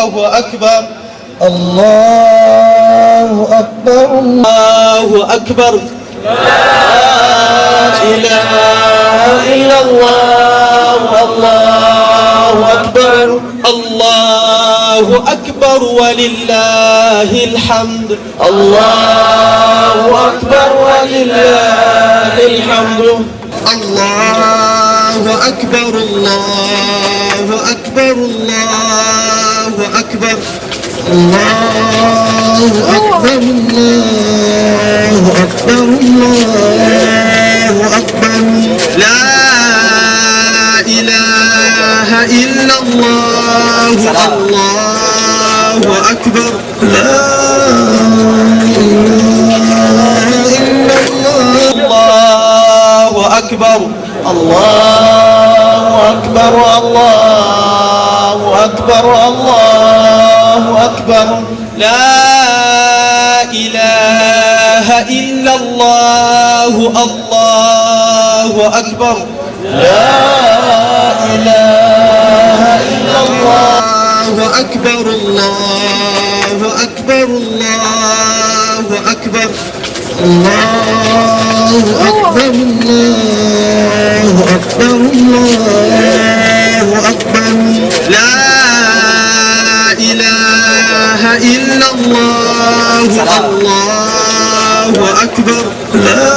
الله أكبر الله أكبر الله أكبر لا إله إلا الله الله أكبر الله أكبر ولله الحمد الله أكبر ولله الحمد الله أكبر الله أكبر الله أكبر الله أكبر الله أكبر الله أكبر لا إله إلا الله الله أكبر لا إله إلا الله أكبر الله أكبر الله أكبر الله أكبر لا إله إلا الله الله أكبر لا إله إلا الله أكبر الله أكبر الله أكبر الله أكبر الله أكبر الله أكبر لا إله إلا الله الله أكبر لا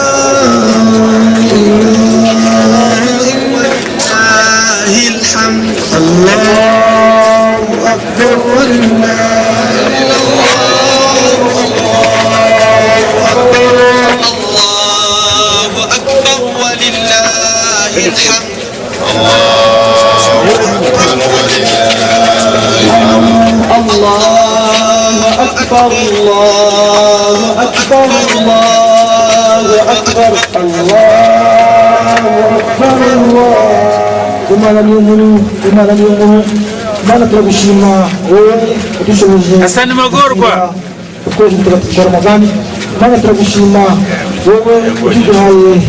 إله إلا الله الحمد الله أكبر ولله الله أكبر ولله الحمد الله أكبر الله أكبر الله أكبر الله أكبر الله وما لم يؤمنوا ما نطلب الشيما وتشوز Hassan Magorwa كوز مترتب رمضان ما نطلب الشيما وتجهاي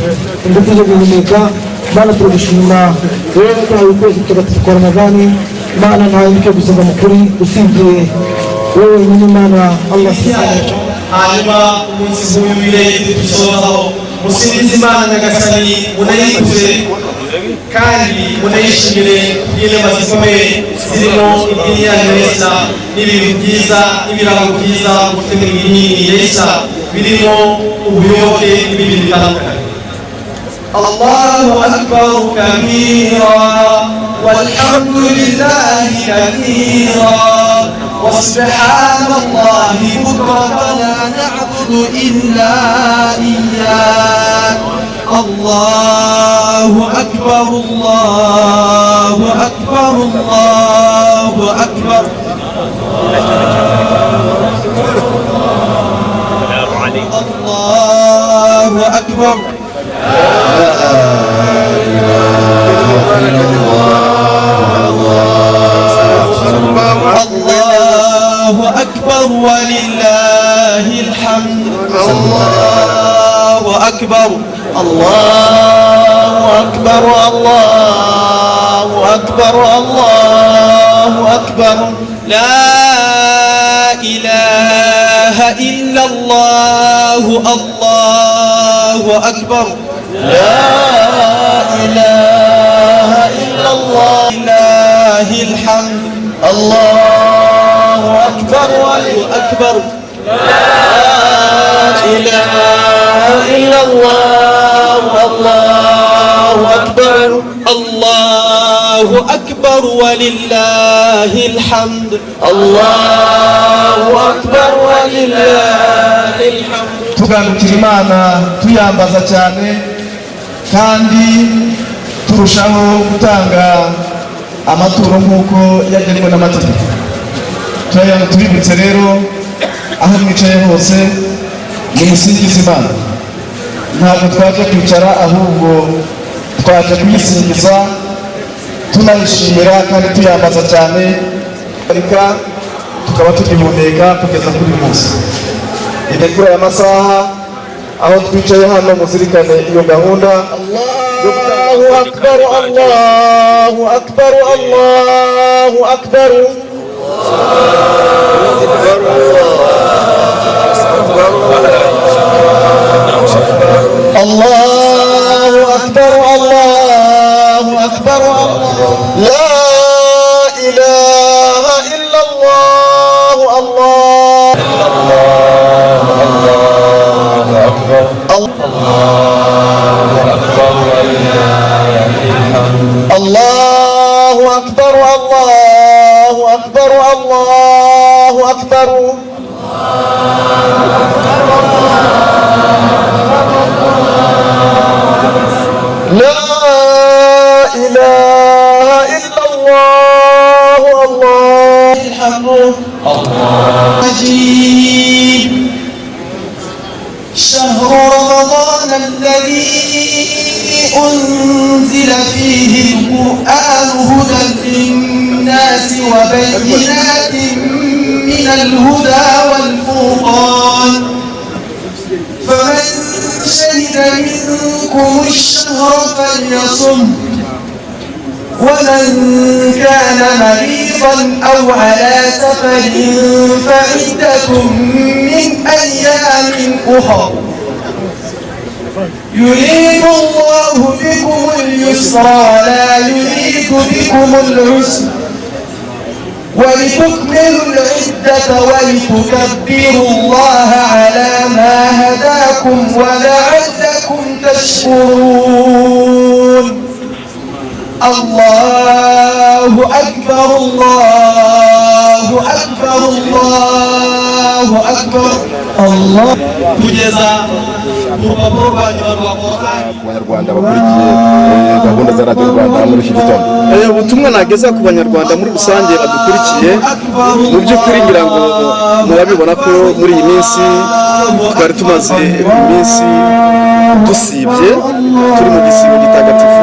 نتيجة بالميكا ما نطلب الشيما وتجهاي كوز مترتب رمضان ما أنا نعيم كبسة مكري وسيدي ومن معنا الله سبحانه hanyuma umunsi nk'uyu dusohoraho musinzi Imana nyagasani munayikuze kandi munayishimire inema zikomeye zirimo idini ya Yesu n'ibintu byiza n'ibirago byiza mutemera idini ya Yesu birimo ubuyoboke n'ibindi bitandukanye. Allahu akbar kabira walhamdulillahi kabira وسبحان الله بكرة لا نعبد إلا إياه الله أكبر الله أكبر الله أكبر الله أكبر الله أكبر ولله الحمد الله أكبر الله أكبر الله أكبر الله أكبر لا إله إلا الله الله أكبر لا إله إلا الله لله الحمد الله أكبر وأكبر لا إله إلا الله الله أكبر الله أكبر ولله الحمد الله أكبر ولله الحمد tugarukira Imana tuyambaza cyane kandi turushaho gutanga amaturo nk'uko yagenwe n'amategeko. Turayanga tubibutse rero aho mwicaye hose nimusingize Imana. Ntabwo twaje kwicara ahubwo twaje kuyisingiza tunayishimira kandi tuyambaza cyane ariko tukaba tugihumeka kugeza kuri uyu munsi. Kuri aya masaha aho twicaye hano muzirikane iyo gahunda. الله أكبر الله أكبر الله أكبر الله أكبر الله أكبر الله أكبر لا إله إلا الله الله الحمد عجيب شهر رمضان الذي أنزل فيه القرآن هدى للناس وبينات من الهدى والفرقان فمن شهد منكم الشهر فليصم ومن كان مريضا أو على سفر فعدة من أيام أخر يريد الله بكم اليسر ولا يريد بكم العسر ولتكملوا العدة ولتكبروا الله على ما هداكم ولعلكم تشكرون الله أكبر الله أكبر الله أكبر الله kugeza mu rupapuro rwa nyuma rwa Abanyarwanda bakurikiye gahunda za Radio Rwanda muri iki gitondo. Ubutumwa nageza ku banyarwanda muri rusange badukurikiye mu by'ukuri ngira ngo murabibona ko muri iyi minsi twari tumaze iminsi dusibye turi mu gisibo gitagatifu.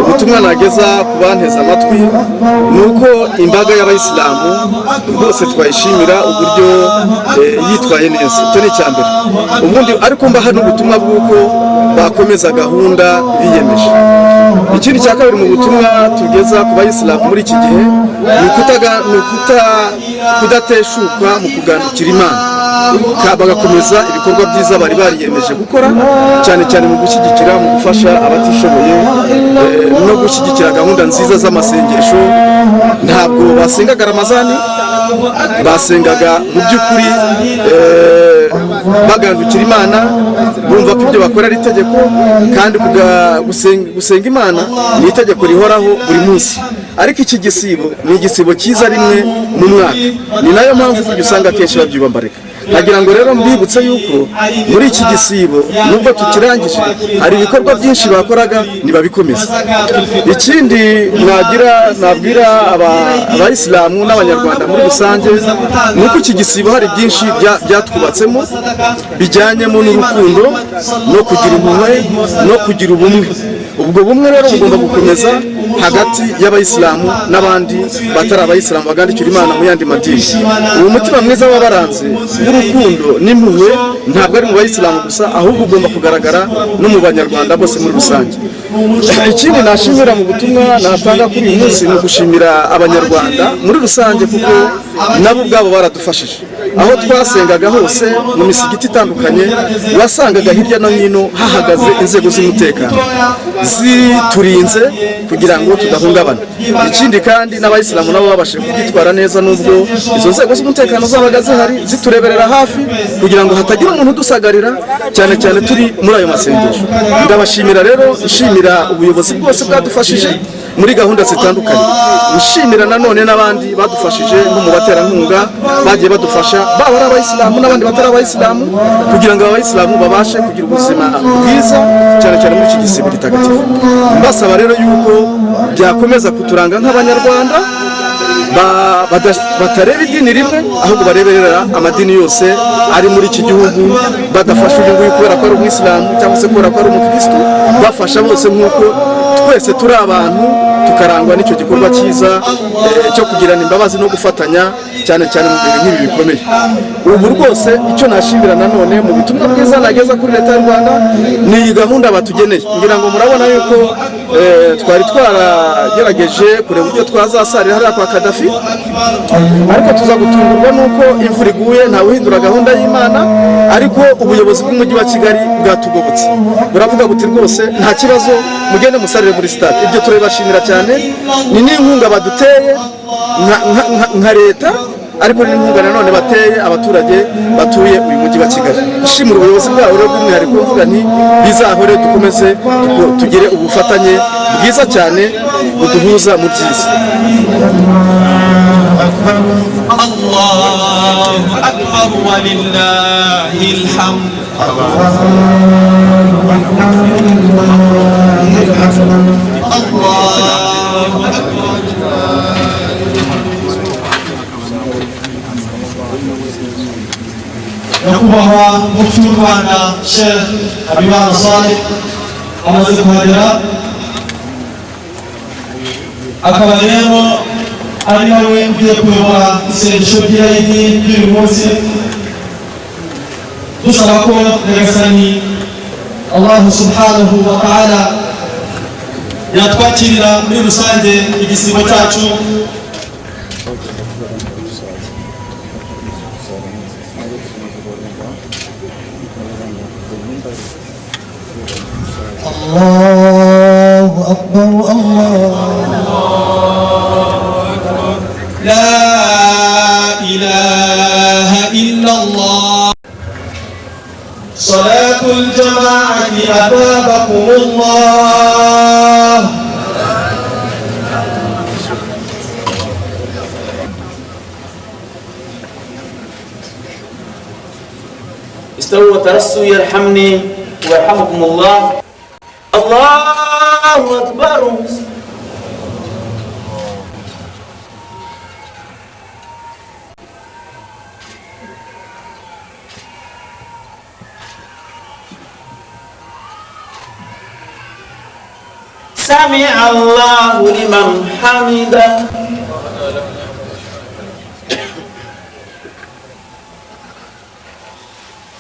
Ubutumwa nageza ku banteze amatwi ni uko imbaga y'abayisilamu bose twayishimira uburyo yitwaye neza. Icyo ni icya mbere. Ubundi ariko mbaha n'ubutumwa bw'uko bakomeza gahunda biyemeje. Ikindi cya kabiri mu butumwa tugeza ku bayisilamu muri iki gihe ni kudateshuka mu kugandukira Imana, bagakomeza ibikorwa byiza bari bariyemeje gukora, cyane cyane mu gushyigikira, mu gufasha abatishoboye no gushyigikira gahunda nziza z'amasengesho. Ntabwo basengaga Ramazani, basengaga mu by'ukuri bagandukira Imana, bumva ko ibyo bakora ari itegeko, kandi gusenga Imana ni itegeko rihoraho buri munsi. Ariko iki gisibo ni igisibo cyiza rimwe mu mwaka, ni nayo mpamvu kujya usanga akenshi babyibambarika. Nagira ngo rero mbibutse yuko muri iki gisibo nubwo tukirangije hari ibikorwa byinshi bakoraga nibabikomeza. Ikindi nabwira abayisilamu n'abanyarwanda muri rusange ni uko iki gisibo hari byinshi byatwubatsemo bijyanyemo n'urukundo no kugira impuhwe no kugira ubumwe. Ubwo bumwe rero bugomba gukomeza hagati y'abayisilamu n'abandi batari abayisilamu bagandukira Imana mu yandi madini. Uwo mutima mwiza wabaranze w'urukundo n'impuhwe ntabwo ari mu bayisilamu gusa, ahubwo ugomba kugaragara no mu banyarwanda bose muri rusange. Ikindi nashimira mu butumwa natanga kuri uyu munsi ni ugushimira abanyarwanda muri rusange, kuko nabo ubwabo baradufashije. Aho twasengaga hose mu misigiti itandukanye wasangaga hirya no hino hahagaze inzego z'umutekano ziturinze kugira ngo tudahungabana. Ikindi kandi n'abayisilamu nabo babashije kubyitwara neza, nubwo izo nzego z'umutekano zabaga zihari zitureberera hafi kugira ngo hatagira umuntu udusagarira, cyane cyane turi muri ayo masengesho. Ndabashimira rero, nshimira ubuyobozi bwose bwadufashije muri gahunda zitandukanye. Nshimira nanone n'abandi badufashije nko mu baterankunga bagiye badufasha, baba ari abayisilamu n'abandi batari abayisilamu, kugira ngo abayisilamu babashe kugira ubuzima bwiza, cyane cyane muri iki gisibo gitagatifu. Mbasaba rero yuko byakomeza kuturanga nk'abanyarwanda, batareba idini rimwe, ahubwo bareberera amadini yose ari muri iki gihugu, badafasha uyu nguyu kubera ko ari umuyisilamu cyangwa se kubera ko ari umukristo, bafasha bose nk'uko twese turi abantu, tukarangwa n'icyo gikorwa cyiza cyo kugirana imbabazi no gufatanya, cyane cyane mu bihe nk'ibi bikomeye. Ubu rwose icyo nashimira nanone mu butumwa bwiza nageza kuri leta y'u Rwanda ni iyi gahunda batugeneye. Ngira ngo murabona yuko twari twaragerageje kureba uburyo twazasarira hariya kwa Kadafi, ariko tuza gutungurwa n'uko imvura iguye, ntawuhindura gahunda y'Imana. Ariko ubuyobozi bw'umujyi wa Kigali bwatugobotse, buravuga buti rwose nta kibazo, mugende musarire muri stade. Ibyo turabashimira cyane, ni n'inkunga baduteye nka leta ariko n'inkunga nanone bateye abaturage batuye uyu mujyi wa Kigali. Ishimira ubuyobozi bwabo rero bw'umwihariko mvuga nti bizahore dukomeze tugire ubufatanye bwiza cyane buduhuza mu byiza. Allahu akbar walillahil hamd. Allahu akbar. Nyakubahwa Mufti w'u Rwanda Sheikh Habimana Saleh amaze kuhagera, akaba rero ari nawe ugiye kuyobora isengesho ry'Eid ry'uyu munsi, dusaba ko Nyagasani Allah subhanahu wa ta'ala yatwakirira muri rusange igisibo cyacu. Allahu akbar, Allahu akbar, la ilaha illallah. Salatul jama'ati atabakumullah. استووا وترسوا يرحمني ويرحمكم الله. الله أكبر. سمع الله لمن حمده.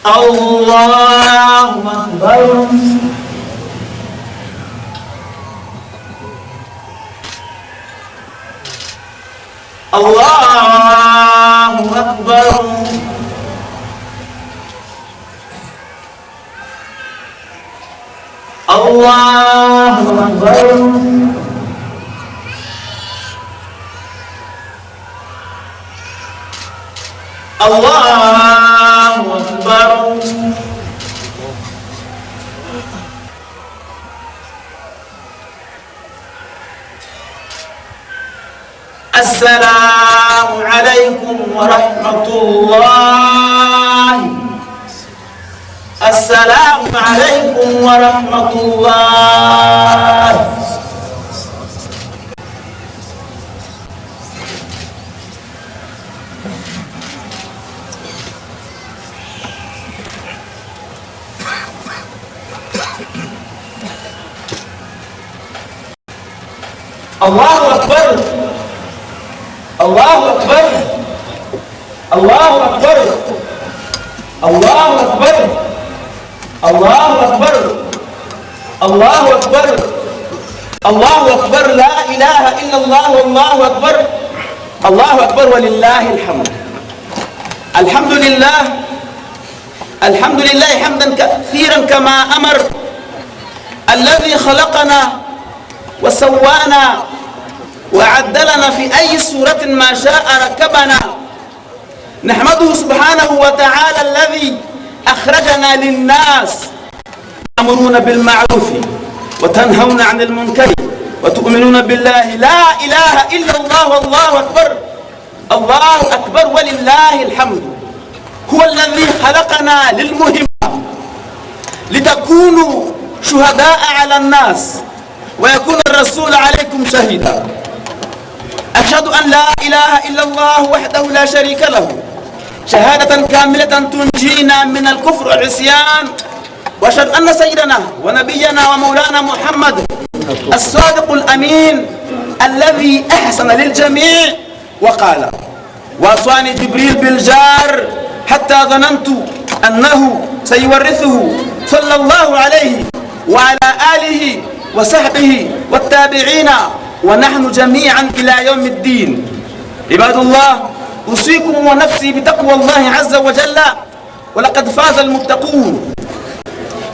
الله أكبر. الله أكبر. الله أكبر. الله أكبر. السلام عليكم ورحمة الله. السلام عليكم ورحمة الله. الله أكبر. الله أكبر. الله أكبر. الله أكبر. الله أكبر. الله أكبر. الله أكبر. لا إله إلا الله والله أكبر. الله أكبر ولله الحمد. الحمد لله. الحمد لله حمدا كثيرا كما أمر الذي خلقنا وسوانا وعدلنا في أي صورة ما شاء ركبنا. نحمده سبحانه وتعالى الذي أخرجنا للناس تأمرون بالمعروف وتنهون عن المنكر وتؤمنون بالله. لا إله إلا الله والله أكبر. الله أكبر ولله الحمد. هو الذي خلقنا للمهمة لتكونوا شهداء على الناس ويكون الرسول عليكم شهيدا. أشهد أن لا إله إلا الله وحده لا شريك له شهادة كاملة تنجينا من الكفر والعصيان. وأشهد أن سيدنا ونبينا ومولانا محمد الصادق الأمين الذي أحسن للجميع وقال: وأوصاني جبريل بالجار حتى ظننت أنه سيورثه صلى الله عليه وعلى آله وصحبه والتابعين ونحن جميعا إلى يوم الدين. عباد الله، أوصيكم ونفسي بتقوى الله عز وجل، ولقد فاز المتقون.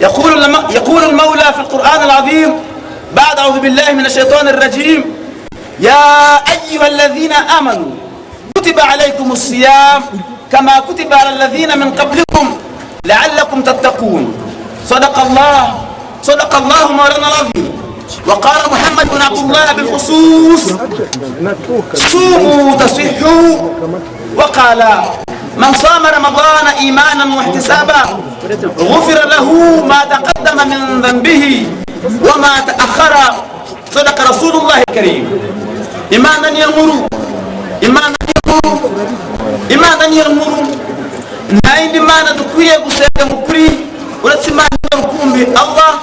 يقول المولى في القرآن العظيم بعد أعوذ بالله من الشيطان الرجيم: يا أيها الذين آمنوا كتب عليكم الصيام كما كتب على الذين من قبلكم لعلكم تتقون. صدق الله مولانا العظيم. وقال محمد بن عبد الله بالخصوص: صوموا تصحوا. وقال: من صام رمضان إيمانا واحتسابا غفر له ما تقدم من ذنبه وما تأخر. صدق رسول الله الكريم. إيمانا يغمر نايند إيمانا دكوية قسيدة مكري ولتس إيمانا يركم بالله.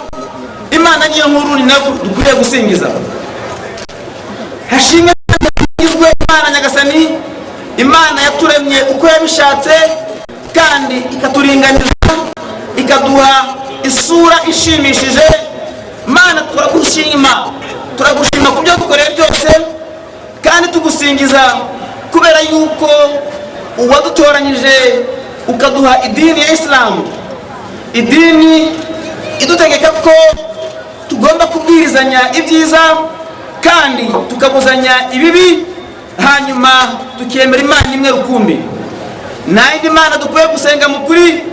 إيمانا يغمر دكوية قسينجزا هشيمة يزوي إيمانا نغساني. Imana yaturemye uko yabishatse kandi ikaturinganiza ikaduha isura ishimishije. Mana turagushima ku byo dukoreye byose kandi tugusingiza kubera yuko uwadutoranyije ukaduha idini ya Islam, idini idutegeka ko tugomba kubwirizanya ibyiza kandi tukabuzanya ibibi, hanyuma tukemera Imana imwe rukumbi. Nta yindi Mana dukwiye gusenga mu kuri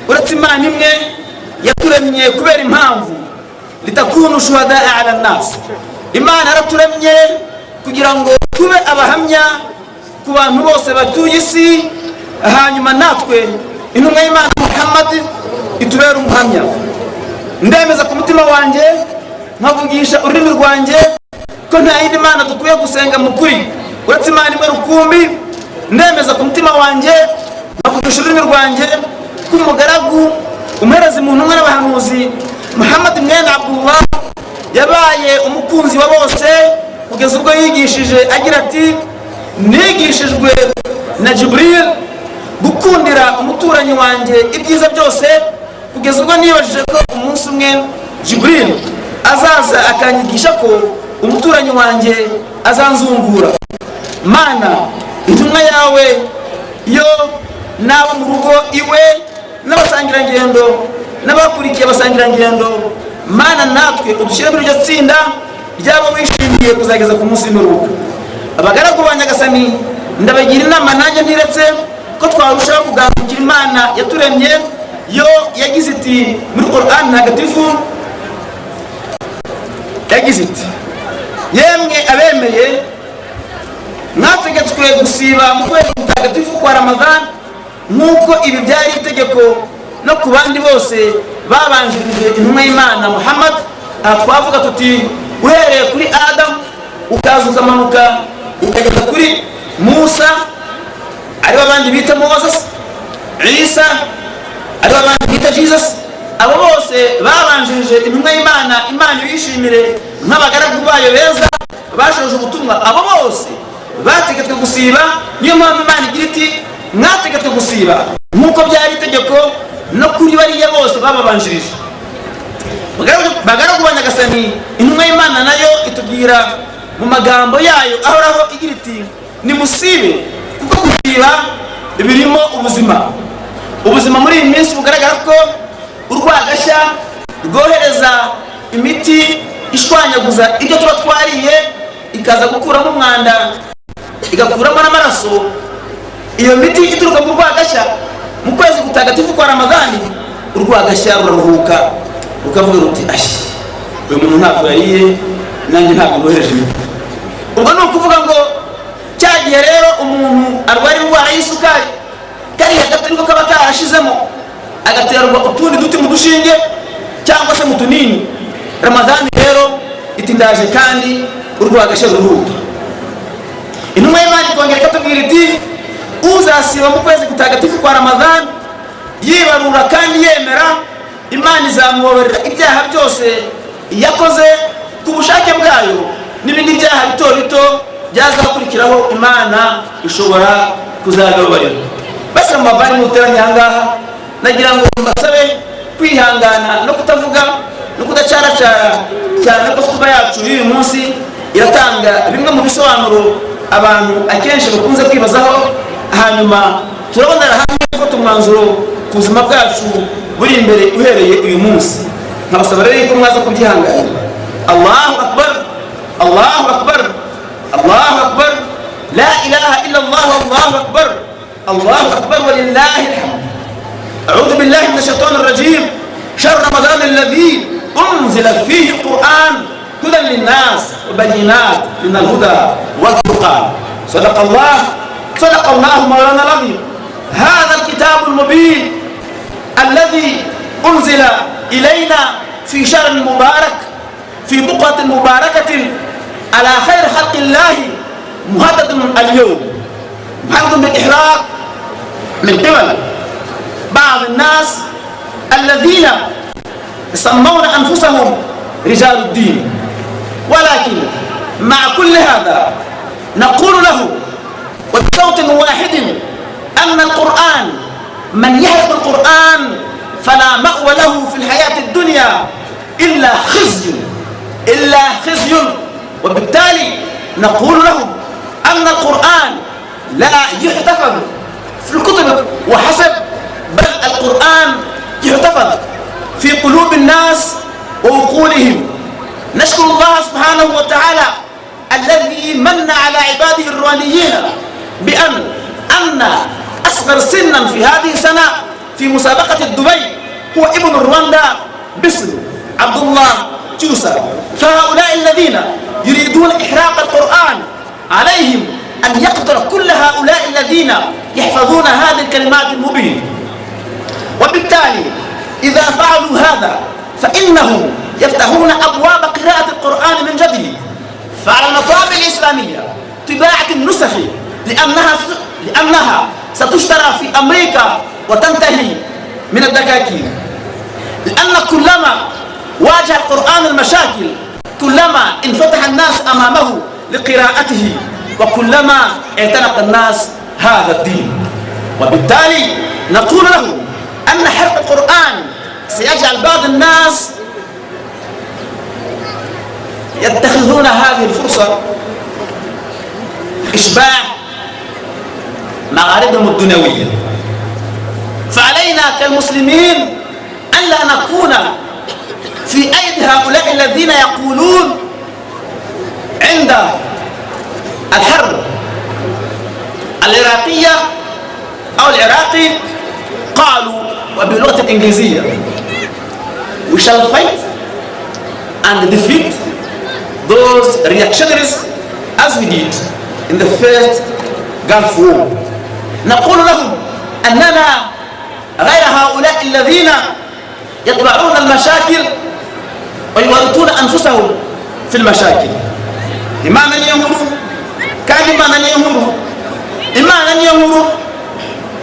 uretse Imana imwe yaturemye kubera impamvu litakunu shuhada ala nas. Imana yaraturemye kugira ngo tube abahamya ku bantu bose batuye isi, hanyuma natwe intumwa y'Imana Muhammad itubera umuhamya. Ndemeza ku mutima wanjye nkavugisha ururimi rwanjye ko nta yindi Mana dukwiye gusenga mu kuri uretse Imana imwe rukumbi. Ndemeza ku mutima wanjye nkavugisha ururimi rwanjye ko umugaragu umuherezi mu ntumwa n'abahanuzi Muhammad mwene Abdullah yabaye umukunzi wa bose kugeza ubwo yigishije agira ati: nigishijwe na Jibril gukundira umuturanyi wanjye ibyiza byose, kugeza ubwo nibajije ko umunsi umwe Jibril azaza akanyigisha ko umuturanyi wanjye azanzungura. Mana, intumwa yawe yo naba mu rugo iwe n'abasangirangendo n'abakurikiye abasangirangendo, Mana natwe udushyire muri iryo tsinda ry'abo wishimiye kuzageza ku munsi w'imperuka. Abagaragu ba Nyagasani ndabagira inama nanjye ntiretse ko twarushaho kugandukira Imana yaturemye. Yo yagize iti muri Qur'an ntagatifu, yagize iti: yemwe abemeye mwategetswe gusiba mu kwezi mutagatifu kwa Ramadhan nk'uko ibi byari itegeko no ku bandi bose babanjirije intumwa y'Imana Muhammad. Aha twavuga tuti uhereye kuri Adamu ukaza ukamanuka ukageza kuri Musa, aribo abandi bita Moses, Isa aribo abandi bita Jesus. Abo bose babanjirije intumwa y'Imana, Imana ibishimire nk'abagaragu bayo beza bashoje ubutumwa. Abo bose bategetswe gusiba. Niyo mpamvu Imana igira iti: mwategetswe gusiba nk'uko byari itegeko no kuri bariya bose bababanjirije. Bagaragu ba Nyagasani, intumwa y'Imana nayo itubwira mu magambo yayo ahoraho igira iti: nimusibe kuko gusiba birimo ubuzima. Ubuzima muri iyi minsi bugaragara ko urwagashya rwohereza imiti ishwanyaguza ibyo tuba twariye, ikaza gukuramo umwanda igakuramo n'amaraso. Iyo miti ituruka mu rwagashya mu kwezi gutagatifu kwa Ramadhani, urwagashya ruraruhuka rukavuga ruti: ashi, uyu muntu ntabwo yariye, nanjye ntabwo nohereje imiti. Ubwo ni ukuvuga ngo cya gihe rero umuntu arwara indwara y'isukari, kariya gati niko kaba karashizemo, agaterwa utundi duti mu dushinge cyangwa se mu tunini. Ramadhani rero iti ndaje kandi urwagashya ruruhuka. Intumwa y'Imana ikongera ikatubwira iti: uzasiba mu kwezi gutagatifu kwa Ramadhani yibarura kandi yemera, Imana izamubabarira ibyaha byose yakoze ku bushake bwayo, n'ibindi byaha bito bito byazakurikiraho Imana ishobora kuzagabarira. Base mu bavandimwe muteranye aha ngaha, nagira ngo mbasabe kwihangana no kutavuga no kudacaracara cyane, ko kuba yacu y'uyu munsi iratanga bimwe mu bisobanuro abantu akenshi bakunze kwibazaho, hanyuma turabonera hamwe gufata umwanzuro ku buzima bwacu buri imbere uhereye uyu munsi. Nkabasaba rero ko mwaza kubyihanganira. Allahu akbar, Allahu akbar, Allahu akbar, لا إله إلا الله والله أكبر، الله أكبر ولله الحمد. أعوذ بالله من الشيطان الرجيم. شهر رمضان الذي أنزل فيه القرآن هدى للناس وبينات من الهدى والفرقان. صدق الله مولانا العظيم. هذا الكتاب المبين الذي أنزل إلينا في شهر مبارك في بقعة مباركة على خير خلق الله مهدد اليوم، مهدد بالإحراق من قبل بعض الناس الذين يسمون أنفسهم رجال الدين. ولكن مع كل هذا نقول له وبصوت واحد أن القرآن من يحرق القرآن فلا مأوى له في الحياة الدنيا إلا خزي. وبالتالي نقول لهم أن القرآن لا يحتفظ في الكتب وحسب، بل القرآن يحتفظ في قلوب الناس وعقولهم. نشكر الله سبحانه وتعالى الذي من على عباده الروانيين بأن أصغر سنا في هذه السنة في مسابقة دبي هو ابن رواندا بسر عبد الله جوسا. فهؤلاء الذين يريدون إحراق القرآن عليهم أن يقتل كل هؤلاء الذين يحفظون هذه الكلمات المبينة. وبالتالي إذا فعلوا هذا فإنهم يفتحون أبواب قراءة القرآن من جديد. فعلى المطابع الإسلامية طباعة النسخ لأنها ستشترى في أمريكا وتنتهي من الدكاكين، لأن كلما واجه القرآن المشاكل كلما انفتح الناس أمامه لقراءته وكلما اعتنق الناس هذا الدين. وبالتالي نقول له أن حرق القرآن سيجعل بعض الناس يتخذون هذه الفرصة إشباع مغاربهم الدنيوية. فعلينا كالمسلمين ألا نكون في أيدي هؤلاء الذين يقولون عند الحرب العراقية أو العراقي قالوا وباللغة الإنجليزية we shall fight and defeat those reactionaries as we did in the first Gulf War. نقول لهم أننا غير هؤلاء الذين يطبعون المشاكل ويورطون أنفسهم في المشاكل. إما أن يمروا كان إما أن يمروا إما أن يمروا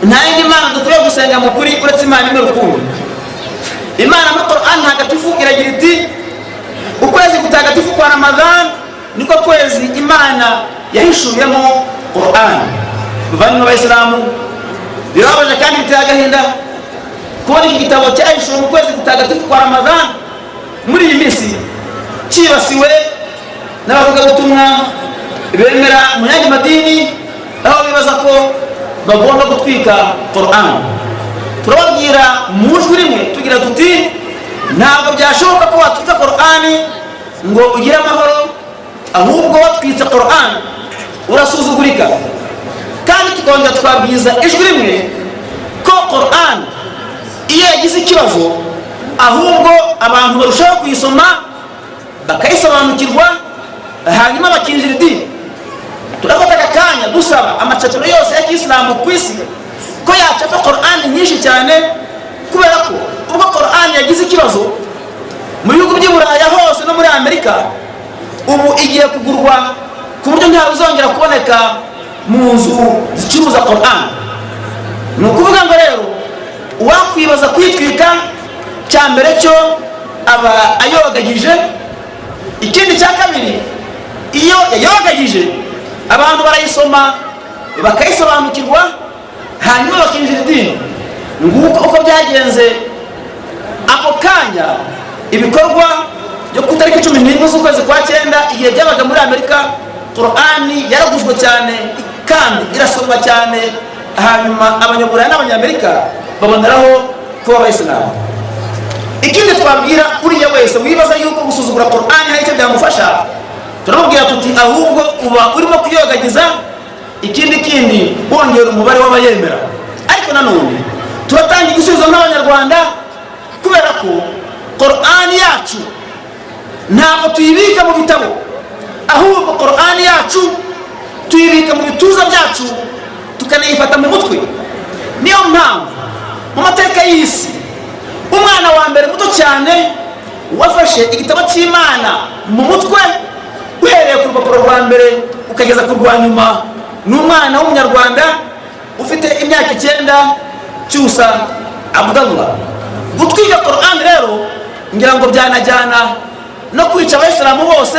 نايني ما نتطيب سنة مكوري كل تسمع نمركون إما أن القرآن هكتفو إلى جلدي وكوزي كتاكتفو kwa Ramadhan niko kwezi imana yahishu yamo Qur'an bavanywa abayisilamu birabaje kandi bitagahinda kubona iki gitabo cyahishu mu kwezi kutagatifu kwa Ramadhan muri iyi minsi kibasiwe n'abavuga ubutumwa bemera mu yandi madini aho bibaza ko bagomba gutwika Qur'an. Turababwira mu jwi rimwe tugira tuti ntabwo byashoboka ko watwika Qur'an ngo ugire amahoro, ahubwo watwitse Qur'an urasuzugurika. Kandi tukongera twabwiza ijwi rimwe ko Qur'an iyo yagize ikibazo ahubwo abantu barushaho kuyisoma bakayisobanukirwa hanyuma bakinjira idini. Turafata akanya dusaba amacapiro yose ya Kiislamu ku isi ko yacapa Qur'an nyinshi cyane, kubera ko ubwo Qur'an yagize ikibazo mu bihugu by'Iburaya hose no muri Amerika ubu igiye kugurwa ku buryo nta bizongera kuboneka mu nzu zicuruza Qur'an. Ni ukuvuga ngo rero uwakwibaza kwitwika cya mbere cyo aba ayogagije. Ikindi cya kabiri, iyo yayogagije abantu barayisoma bakayisobanukirwa hanyuma bakinjira idini. Nguko uko byagenze ako kanya ibikorwa byo ku tariki 11 z'ukwezi kwa 9 igihe byabaga muri Amerika Qur'ani yaraguzwe cyane kandi irasomwa cyane, hanyuma abanyaburayi n'abanyamerika baboneraho kuba abayisilamu. Ikindi twabwira uriya wese wibaza yuko gusuzugura Qur'ani hari icyo byamufasha, turamubwira tuti ahubwo uba urimo kuyogagiza ikindi bongera umubare w'abayemera. Ariko nanone turatanga igisubizo nk'abanyarwanda kubera ko Qur'ani yacu ntabwo tuyibika mu bitabo, ahubwo Qur'ani yacu tuyibika mu bituza byacu tukanayifata mu mutwe. Niyo mpamvu mu mateka y'isi umwana wa mbere muto cyane wafashe igitabo cy'Imana mu mutwe uhereye ku rupapuro rwa mbere ukageza ku rwa nyuma ni umwana w'umunyarwanda ufite imyaka 9 Cyusa Abdallah. Gutwiga Qur'an rero ngira ngo byanajyana no kwica abayisilamu bose,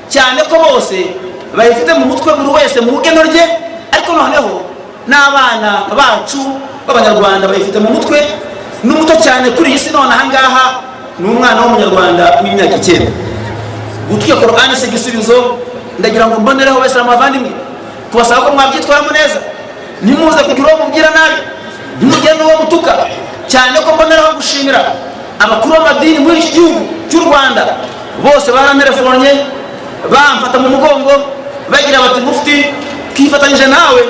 cyane ko bose bayifite mu mutwe buri wese mu bugeno rye, ariko noneho n'abana bacu b'abanyarwanda bayifite mu mutwe n'umuto cyane kuri iyi si. none ahangaha ni umwana w'umunyarwanda w'imyaka 9. Gutwiga Qur'an si igisubizo. Ndagira ngo mbonereho abayisilamu bavandimwe kubasaba ko mwabyitwaramo neza, ntimuze kugira uwo mubwira nabi, ntimugire n'uwo mutuka, cyane ko mboneraho gushimira abakuru b'amadini muri iki gihugu cy'u Rwanda. Bose baranterefonye bamfata mu mugongo bagira bati mufti twifatanyije nawe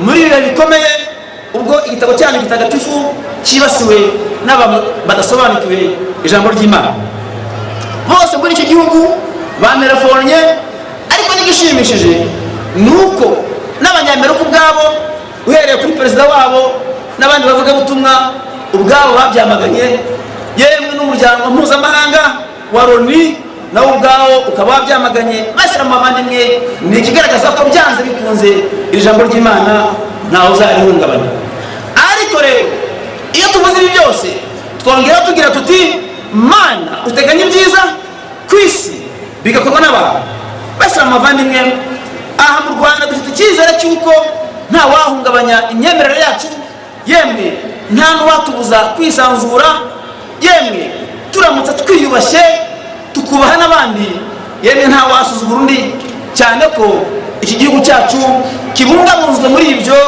muri ibihe bikomeye ubwo igitabo cyanyu gitagatifu cyibasiwe n'abantu badasobanukiwe ijambo ry'Imana. Bose muri iki gihugu banterefonye, ariko n'igishimishije nuko n'abanyamerika ubwabo uhereye kuri perezida wabo n'abandi bavuga butumwa ubwabo babyamaganye, yemwe n'umuryango mpuzamahanga wa Loni nawe ubwawo ukaba wabyamaganye. Bashyira mu bavandimwe ni ikigaragaza ko byanze bikunze ijambo ry'Imana ntawe uzarihungabanya. Ariko rero iyo tuvuze ibi byose twongera tugira tuti Mana uteganya ibyiza ku isi bigakorwa n'abantu. Bashyira mu bavandimwe aha mu Rwanda dufite icyizere cy'uko nta wahungabanya imyemerere yacu, yemwe nta n'uwatubuza kwisanzura, yemwe turamutse twiyubashye tukubaha n'abandi, yemwe nta wasuzugura undi, cyane ko iki gihugu cyacu kibungabunzwe muri ibyo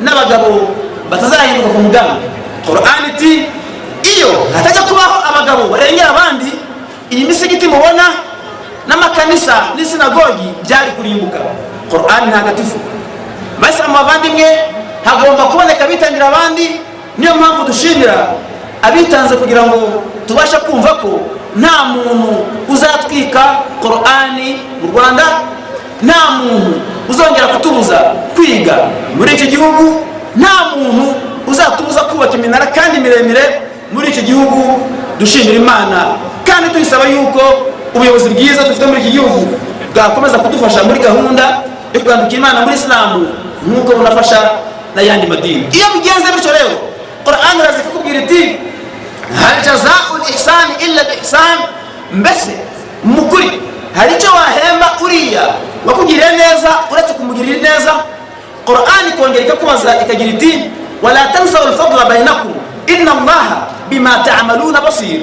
n'abagabo batazahinduka ku mugambi. Qur'an iti iyo hatajya kubaho abagabo barengera abandi, iyi misigiti mubona n'amakanisa n'isinagogi byari kurimbuka. Qur'an ntagatifu. Bayisilamu bavandimwe hagomba kuboneka bitangira abandi. Niyo mpamvu dushimira abitanze kugira ngo tubashe kumva ko nta muntu uzatwika Qur'ani mu Rwanda, nta muntu uzongera kutubuza kwiga muri iki gihugu, nta muntu uzatubuza kubaka iminara kandi miremire muri iki gihugu. Dushimira Imana kandi tuyisaba yuko ubuyobozi bwiza dufite muri iki gihugu bwakomeza kudufasha muri gahunda yo kwandukira Imana muri Islamu nk'uko bunafasha n'ayandi madini. Iyo bigenze bityo rero Qur'an iraza kukubwira iti hal jazaa'ul ihsani illa al-ihsan, mbese mukuri hari icyo wahemba uriya wakugiriye neza uretse kumugirira neza. Qur'an ikongera ikakubaza ikagira iti wala tansaw al-fadla bainakum inna Allaha bima ta'maluna basir.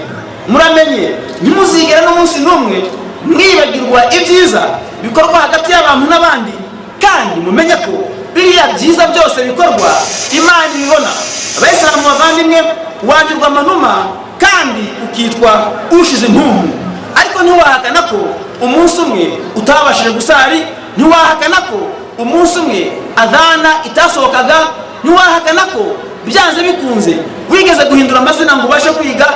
Muramenye ntimuzigera n'umunsi n'umwe mwibagirwa ibyiza bikorwa hagati y'abantu n'abandi, kandi mumenye ko biriya byiza byose bikorwa Imana ibibona. Abayisilamu bavandimwe wanyurwa amanuma kandi ukitwa ushize impundu, ariko ntiwahakana ko umunsi umwe utabashije gusari, ntiwahakana ko umunsi umwe adhana itasohokaga, ntiwahakana ko byanze bikunze wigeze guhindura amazina ngo ubashe kwiga.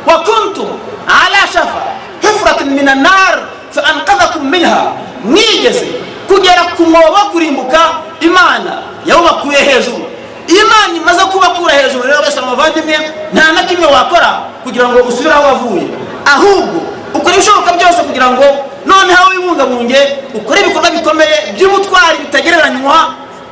wa kuntum ala shafa hufratin minan nar fa anqadhakum minha, mwigeze kugera ku mwobo kurimbuka, Imana yawubakuye hejuru. Imana imaze kubakura hejuru rero bese abavandimwe nta na kimwe wakora kugira ngo usubire aho wavuye, ahubwo ukora ibishoboka byose kugira ngo noneho wibungabunge ukore ibikorwa bikomeye by'ubutwari bitagereranywa.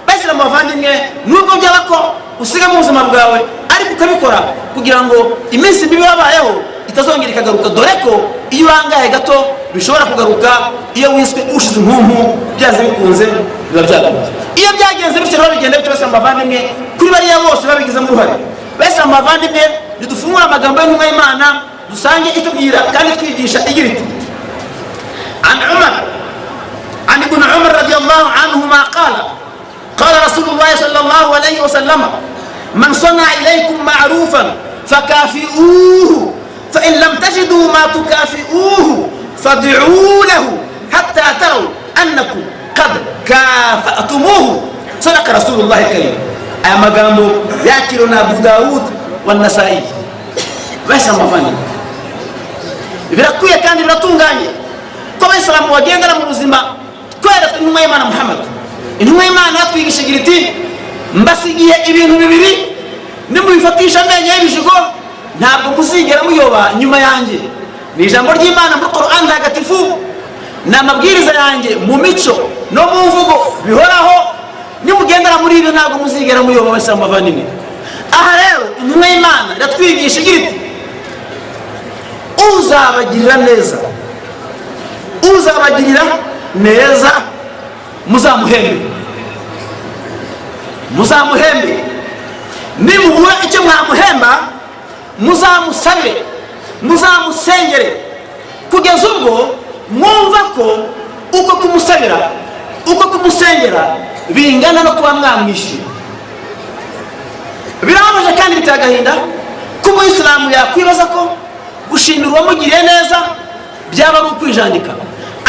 Bese abavandimwe nubwo byaba ko usiga mu buzima bwawe, ariko ukabikora kugira ngo iminsi mibi wabayeho itazongera ikagaruka, dore ko iyo urangaye gato bishobora kugaruka. Iyo wiswe ushize impundu byanze bikunze biba byagaruka. Iyo byagenze bityo rero bigenda bityo bese abavandimwe kuri bariya bose babigizemo uruhare. Bese abavandimwe dufungura amagambo y'intumwa y'Imana dusange itubwira kandi twigisha igira iti عن ابن عمر رضي الله عنهما قال رسول الله صلى الله عليه وسلم من صنع إليكم معروفا فكافئوه فإن لم تجدوا ما تكافئوه فادعوا له حتى تروا أنكم قد كافأتموه sadaka rasulullahi karim. Aya magambo yakiriwe na Abu Dawud wa Nasa'i. Basa mavani birakwiye kandi biratunganye ko abayisilamu bagendera mu buzima kwera intumwa y'Imana Muhammad. Intumwa y'Imana yatwigisha igira iti mbasigiye ibintu bibiri nimubifatisha amenyo y'ibishigo ntabwo muzigera muyoba nyuma yanjye. Ni ijambo ry'Imana muri Qur'an ntagatifu n'amabwiriza yanjye mu mico no mu mvugo bihoraho. Nimugendera muri ibyo ntabwo muzigera muyoba abayisilamu bavandimwe. Aha rero intumwa y'Imana iratwigisha igira iti uzabagirira neza, uzabagirira neza muzamuhembe, muzamuhembe. Nimuhura icyo mwamuhemba muzamusabe, muzamusengere kugeza ubwo mwumva ko uko kumusabira uko kumusengera bingana no kuba mwamwishyura. Birababaje kandi biteye agahinda ko umuyisilamu yakwibaza ko gushimira uwamugiriye neza byaba ari ukwijandika,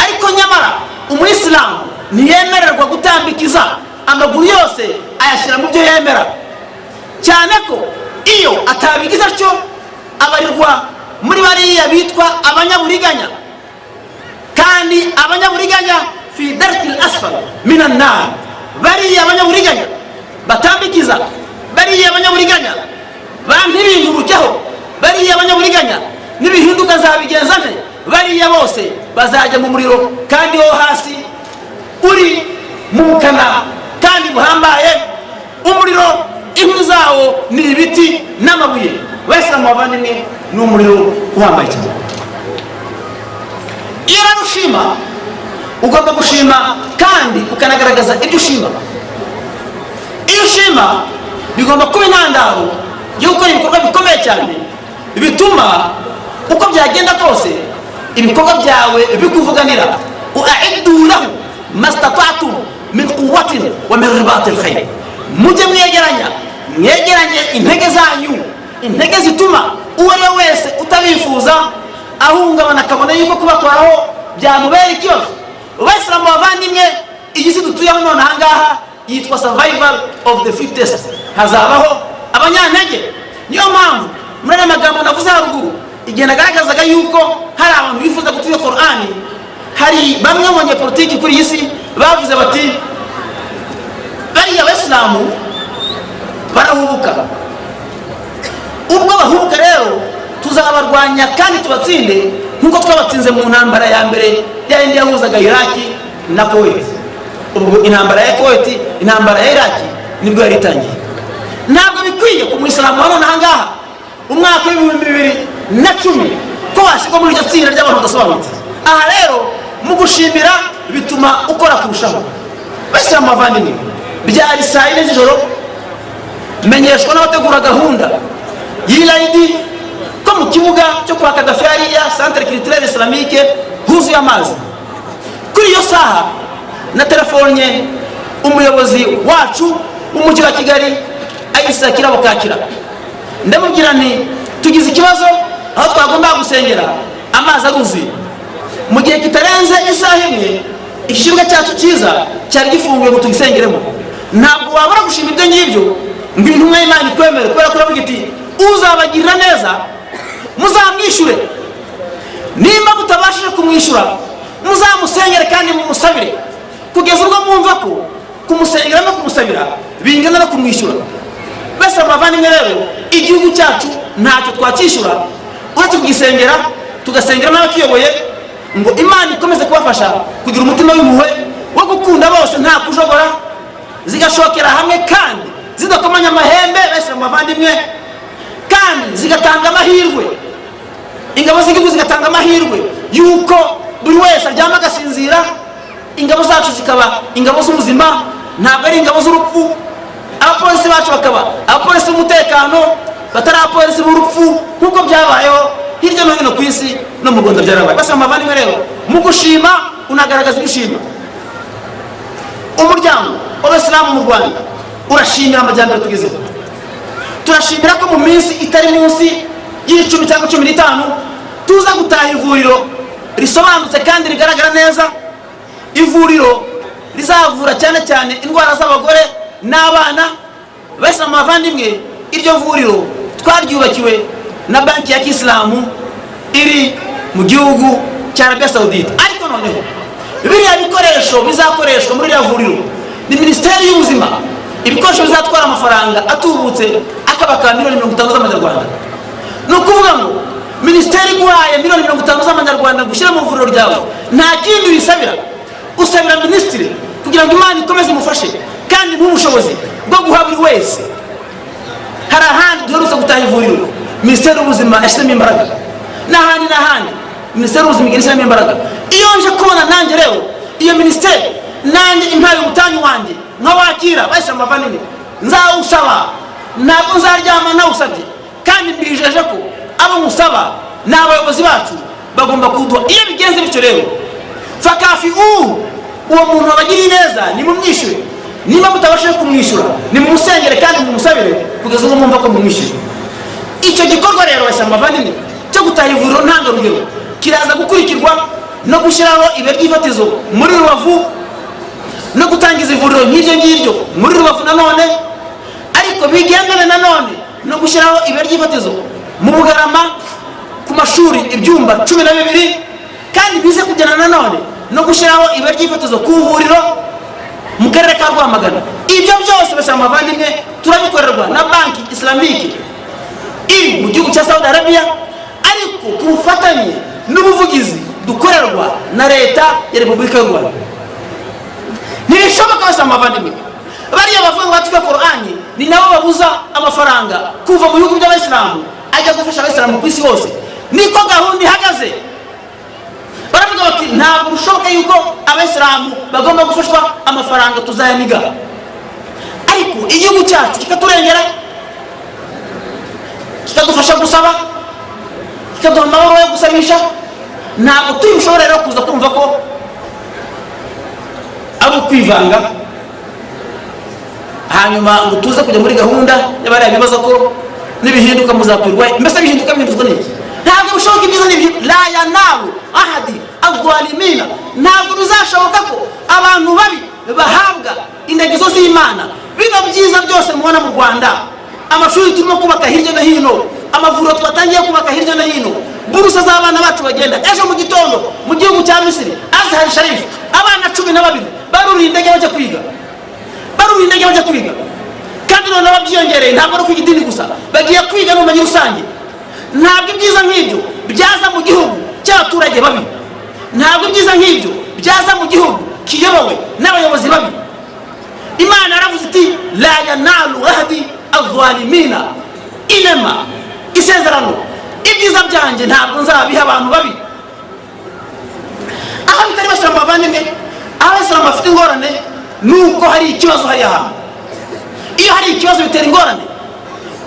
ariko nyamara umuyisilamu ntiyemererwa gutambikiza amaguru yose ayashyira mu byo yemera, cyane ko iyo atabigize atyo abarirwa muri bariya bitwa abanyaburiganya. Kandi abanyaburiganya fi darkil asfal minan nar, bariya abanyaburiganya batambikiza, bariya abanyaburiganya bantirindurukeho, bariya abanyaburiganya nibihinduka zabigenzane, bariya bose bazajya mu muriro kandi wo hasi uri mu bukana kandi buhambaye. Umuriro inkwi zawo ni ibiti n'amabuye. Wese amavandimwe ni umuriro uhambaye cyane. Iyo ushima ugomba gushima kandi ukanagaragaza ibyo ushima. Iyo ushima bigomba kuba intandaro yo gukora ibikorwa bikomeye cyane bituma uko byagenda kose ibikorwa byawe bikuvuganira. U'iddu lahu mastata'tum min quwwatin wa min ribatil khayr. Mujye mwegeranye intege zanyu, intege zituma uwo ari we wese utabifuza ahungabana akabona yuko kubatwaraho byamubera ikibazo. Abayisilamu bavandimwe, iyi si dutuyeho none aha ngaha yitwa survival of the fittest. Hazabaho abanyantege. Niyo mpamvu muri aya magambo navuze haruguru igihe nagaragazaga yuko hari abantu bifuza gutuye Qur'ani, hari bamwe mu banyepolitiki kuri iyi si bavuze bati bariya abayisilamu barahubuka. Ubwo bahubuka rero tuzabarwanya kandi tubatsinde nkuko twabatsinze mu ntambara ya mbere yindi yahuzaga Iraki na Kuwait. Ubwo intambara ya Kuwait, intambara ya Iraki nibwo yari itangiye. Ntabwo bikwiye ku Muislamu hano nahangaha umwaka w'ibihumbi 2010 ko washyirwa muri iryo tsinda ry'abantu badasobanutse. Aha rero mu gushimira bituma ukora kurushaho. Abayisilamu bavandimwe, byari saa 4 z'ijoro menyeshwa n'abategura gahunda y'Eid ko mu kibuga cyo kwa Kadafi hariya Centre Culturel Islamique huzuye amazi. Kuri iyo saha na telefonye umuyobozi wacu w'umujyi wa Kigali Aisa Kirabo Kakira, ndamubwira nti tugize ikibazo aho twagomba gusengera amazi aruzuye. Mu gihe kitarenze isaha imwe ikibuga cyacu cyiza cyari gifunguye ngo tugisengeremo. Ntabwo wabura gushima ibyo ngibyo ngo intumwa y'Imana ikwemere, kubera ko uravuga iti uzabagirira neza muzamwishure. Nimba mutabashije kumwishyura muzamusengere kandi mumusabire kugeza ubwo mwumva ko kumusengera no kumusabira bingana no kumwishyura. Bese abavandimwe rero igihugu cyacu ntacyo twacyishyura uretse kugisengera, tugasengera n'abakiyoboye ngo Imana ikomeze kubafasha kugira umutima w'impuhwe wo gukunda bose nta kujogora, zigashokera hamwe kandi zidakomanya amahembe. Bese abavandimwe kandi zigatanga amahirwe, ingabo z'igihugu zigatanga amahirwe yuko buri wese aryama agasinzira. Ingabo zacu zikaba ingabo z'ubuzima, ntabwo ari ingabo z'urupfu. Abapolisi bacu bakaba abapolisi b'umutekano batari abapolisi b'urupfu nk'uko byabayeho hirya no hino ku isi no mu Rwanda byarabaye. Basa amavandimwe rero mu gushima unagaragaza gushima. Umuryango w'Abayisilamu mu Rwanda urashimira amajyambere tugezeho. Turashimira ko mu minsi itari munsi y'10 cyangwa 15 tuza gutaha ivuriro risobanutse kandi rigaragara neza, ivuriro rizavura cyane cyane indwara z'abagore n'abana bese amavandimwe. Iryo vuriro twaryubakiwe na banki ya Kisilamu iri mu gihugu cya Arabia Saudite, ariko noneho biriya bikoresho bizakoreshwa muri iriya vuriro ni Minisiteri y'Ubuzima. Ibikoresho bizatwara amafaranga atubutse akabaka miliyoni 50 z'amanyarwanda. Ni ukuvuga ngo Minisiteri iguhaye miliyoni 50 z'amanyarwanda gushyira mu vuriro ryawe, nta kindi wisabira, usabira minisitiri kugira ngo Imana ikomeze imufashe kandi n'ubushobozi bwo guha buri wese. Hari ahandi duherutse gutaha ivuriro Minisiteri y'Ubuzima yashyizemo imbaraga, n'ahandi Minisiteri y'Ubuzima igashyiramo imbaraga. Iyo nje kubona nanjye rero iyo minisiteri nanjye impaye umutanyi wanjye nkawakira bahise amavanini nzawusaba, ntabwo nzaryama nawusabye, kandi mbijeje ko abo musaba n'abayobozi bacu bagomba kuduha. Iyo bigenze bityo rero fakafi uwo muntu wabagiriye neza nimumwishyure, niba mutabashije kumwishyura nimumusengere kandi mumusabire kugeza ubwo mwumva ko mumwishyure. Icyo gikorwa rero bahise amavanini cyo gutaha ivuriro ntangarugero kiraza gukurikirwa no gushyiraho ibe ry'ifatizo muri Rubavu no gutangiza ivuriro nk'iryo ngiryo muri Rubavu nanone, ariko bigendane nanone no gushyiraho ibe ry'ifatizo mu Bugarama ku mashuri ibyumba 12, kandi bize kugena nanone no gushyiraho ibe ry'ifatizo ku ivuriro mu karere ka Rwamagana. Ibyo byose basa amavandimwe turabikorerwa na banki Islamike iri mu gihugu cya Saudi Arabia, ariko ku bufatanye n'ubuvugizi dukorerwa na leta ya Repubulika y'u Rwanda. Ntibishoboka basa amavandimwe bariya bavuga ngo batwe Qur'ani ni nabo babuza amafaranga kuva mu bihugu by'Abayisilamu ajya gufasha Abayisilamu ku isi hose. Niko gahunda ihagaze. Baravuga bati ntabwo bishoboka yuko Abayisilamu bagomba gufashwa amafaranga tuzayaniga, ariko igihugu cyacu kikaturengera, kikadufasha gusaba, kikaduha amahoro yo gusabisha. Ntabwo turi bushobora rero kuza kumva ko abo kwivanga hanyuma ngo tuze kujya muri gahunda y'abari bibaza ko nibihinduka muzakwirwa. Mbese bihinduka n'iki? Ntabwo bishoboka. Ibyiza ni la yanalu ahadi adwalimina. Ntabwo bizashoboka ko abantu babi bahabwa indegezo z'Imana. Bino byiza byose mubona mu Rwanda, amashuri turimo kubaka hirya no hino, amavuriro twatangiye kubaka hirya no hino, burusa z'abana bacu bagenda. Ejo mu gitondo mu gihugu cya Misiri Azhar Sharif abana 12 baruriye indege bajya kwiga, kandi none babyiyongereye. Ntabwo ari kwiga idini gusa, bagiye kwiga n'ubumenyi rusange. Ntabwo ibyiza nk'ibyo byaza mu gihugu cy'abaturage babi, ntabwo ibyiza nk'ibyo byaza mu gihugu kiyobowe n'abayobozi babi. Imana yaravuze iti la yanalu ahdi adh-dhalimina, inema isezerano ibyiza byanjye ntabwo nzabiha abantu babi. Aho bitari bashyira amavandimwe, Abayisilamu bafite ingorane nuko hari ikibazo hari ahantu. Iyo hari ikibazo bitera ingorane,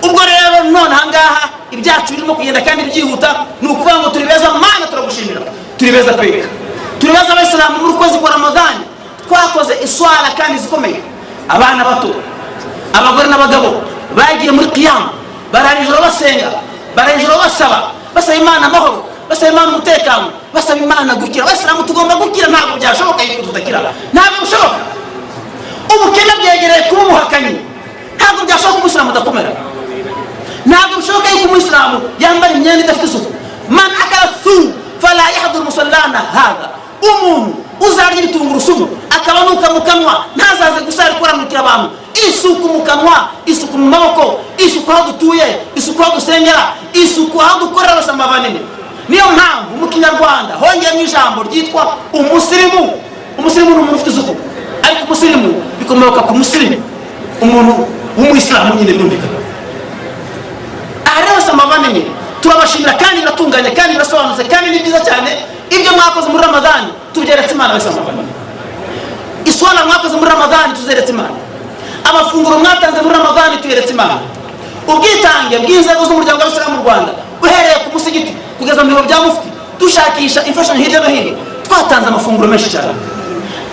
ubwo rero none ahangaha ibyacu birimo kugenda kandi byihuta. Ni ukuvuga ngo turi beza, Mana turagushimira, turi beza kweka, turi beza. Abayisilamu muri kwezi kwa Ramadani twakoze iswala kandi zikomeye. Abana bato, abagore n'abagabo bagiye muri qiyam, baranijoro basenga, baranijoro basaba Imana amahoro, basaba Imana umutekano, basaba Imana gukira. Abayisilamu tugomba gukira. Ntabwo byashoboka yuko tudakira, ntabwo bishoboka. Ubukene byegereye kuba umuhakanyi, ntabwo byashoboka umusilamu udakomera. Ntabwo bishoboka yuko umusilamu yambara imyenda idafite isuku. Man akala thu fala yahduru musallana hada. Umuntu uzarya ibitungurusumu akabanuka mu kanwa ntazaze gusara kuramukira abantu. Isuku mu kanwa, isuku mu maboko, isuku aho dutuye, isuku aho dusengera, isuku aho dukorera basamba banini. Niyo mpamvu mu Kinyarwanda hongeyemo ijambo ryitwa umusirimu. Umusirimu ni umuntu ufite isuku, ariko umusirimu bikomoka ku musirimu, umuntu w'umuyisilamu nyine byumvikana. Aha rero basamba banini turabashimira kandi biratunganye kandi birasobanutse kandi ni byiza cyane. Ibyo mwakoze muri Ramadani tubyeretse Imana basamba banini. Iswala mwakoze muri Ramadani tuzeretse Imana. Amafunguro mwatanze muri Ramadani tuyeretse Imana. Ubwitange bw'inzego z'umuryango w'Abasilamu mu Rwanda uhereye ku musigiti kugeza mu biro bya mufti dushakisha imfashanyo hirya no hino, twatanze amafunguro menshi cyane.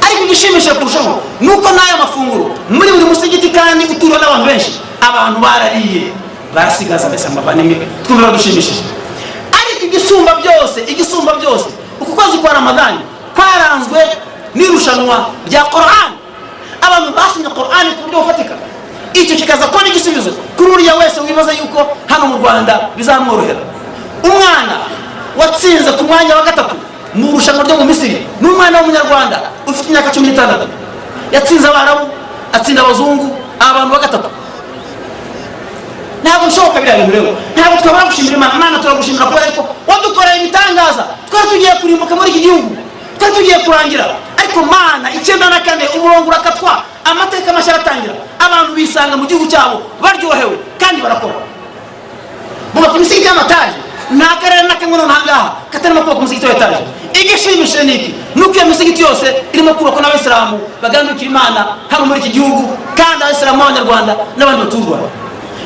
Ariko igishimishije kurushaho nuko n'aya mafunguro muri buri musigiti kandi uturiwe n'abantu benshi, abantu barariye barasigaza basamba banini, twumva badushimishije. Ariko igisumba byose uku kwezi kwa Ramadani kwaranzwe n'irushanwa rya Qur'an. abantu basomye Qur'an ku buryo bufatika. Icyo kikaza kubona igisubizo kuri uriya wese wibaza yuko hano mu Rwanda bizamworohera. Umwana watsinze ku mwanya wa gatatu mu rushanwa ryo mu Misiri n'umwana w'umunyarwanda ufite imyaka 16 yatsinze Abarabu, atsinda abazungu, abantu wa gatatu. Ntabwo bishoboka biriya bintu rero. Ntabwo twabura gushimira Imana, turagushimira kubera ariko wadukoreye ibitangaza. Twari tugiye kurimbuka muri iki gihugu, twari tugiye kurangira, ariko Mana 94 umurongo urakatwa, amateka mashya aratangira, abantu bisanga mu gihugu cyabo baryohewe kandi barakora. Bubaka imisigiti y'amataje, nta karere na kamwe n'ahangaha katarimo kubaka umusigiti w'etaje. Igishimishe niki nuko iyo misigiti yose irimo kubakwa n'Abayisilamu bagandukira Imana hano muri iki gihugu, kandi Abayisilamu b'Abanyarwanda n'abandi baturwa.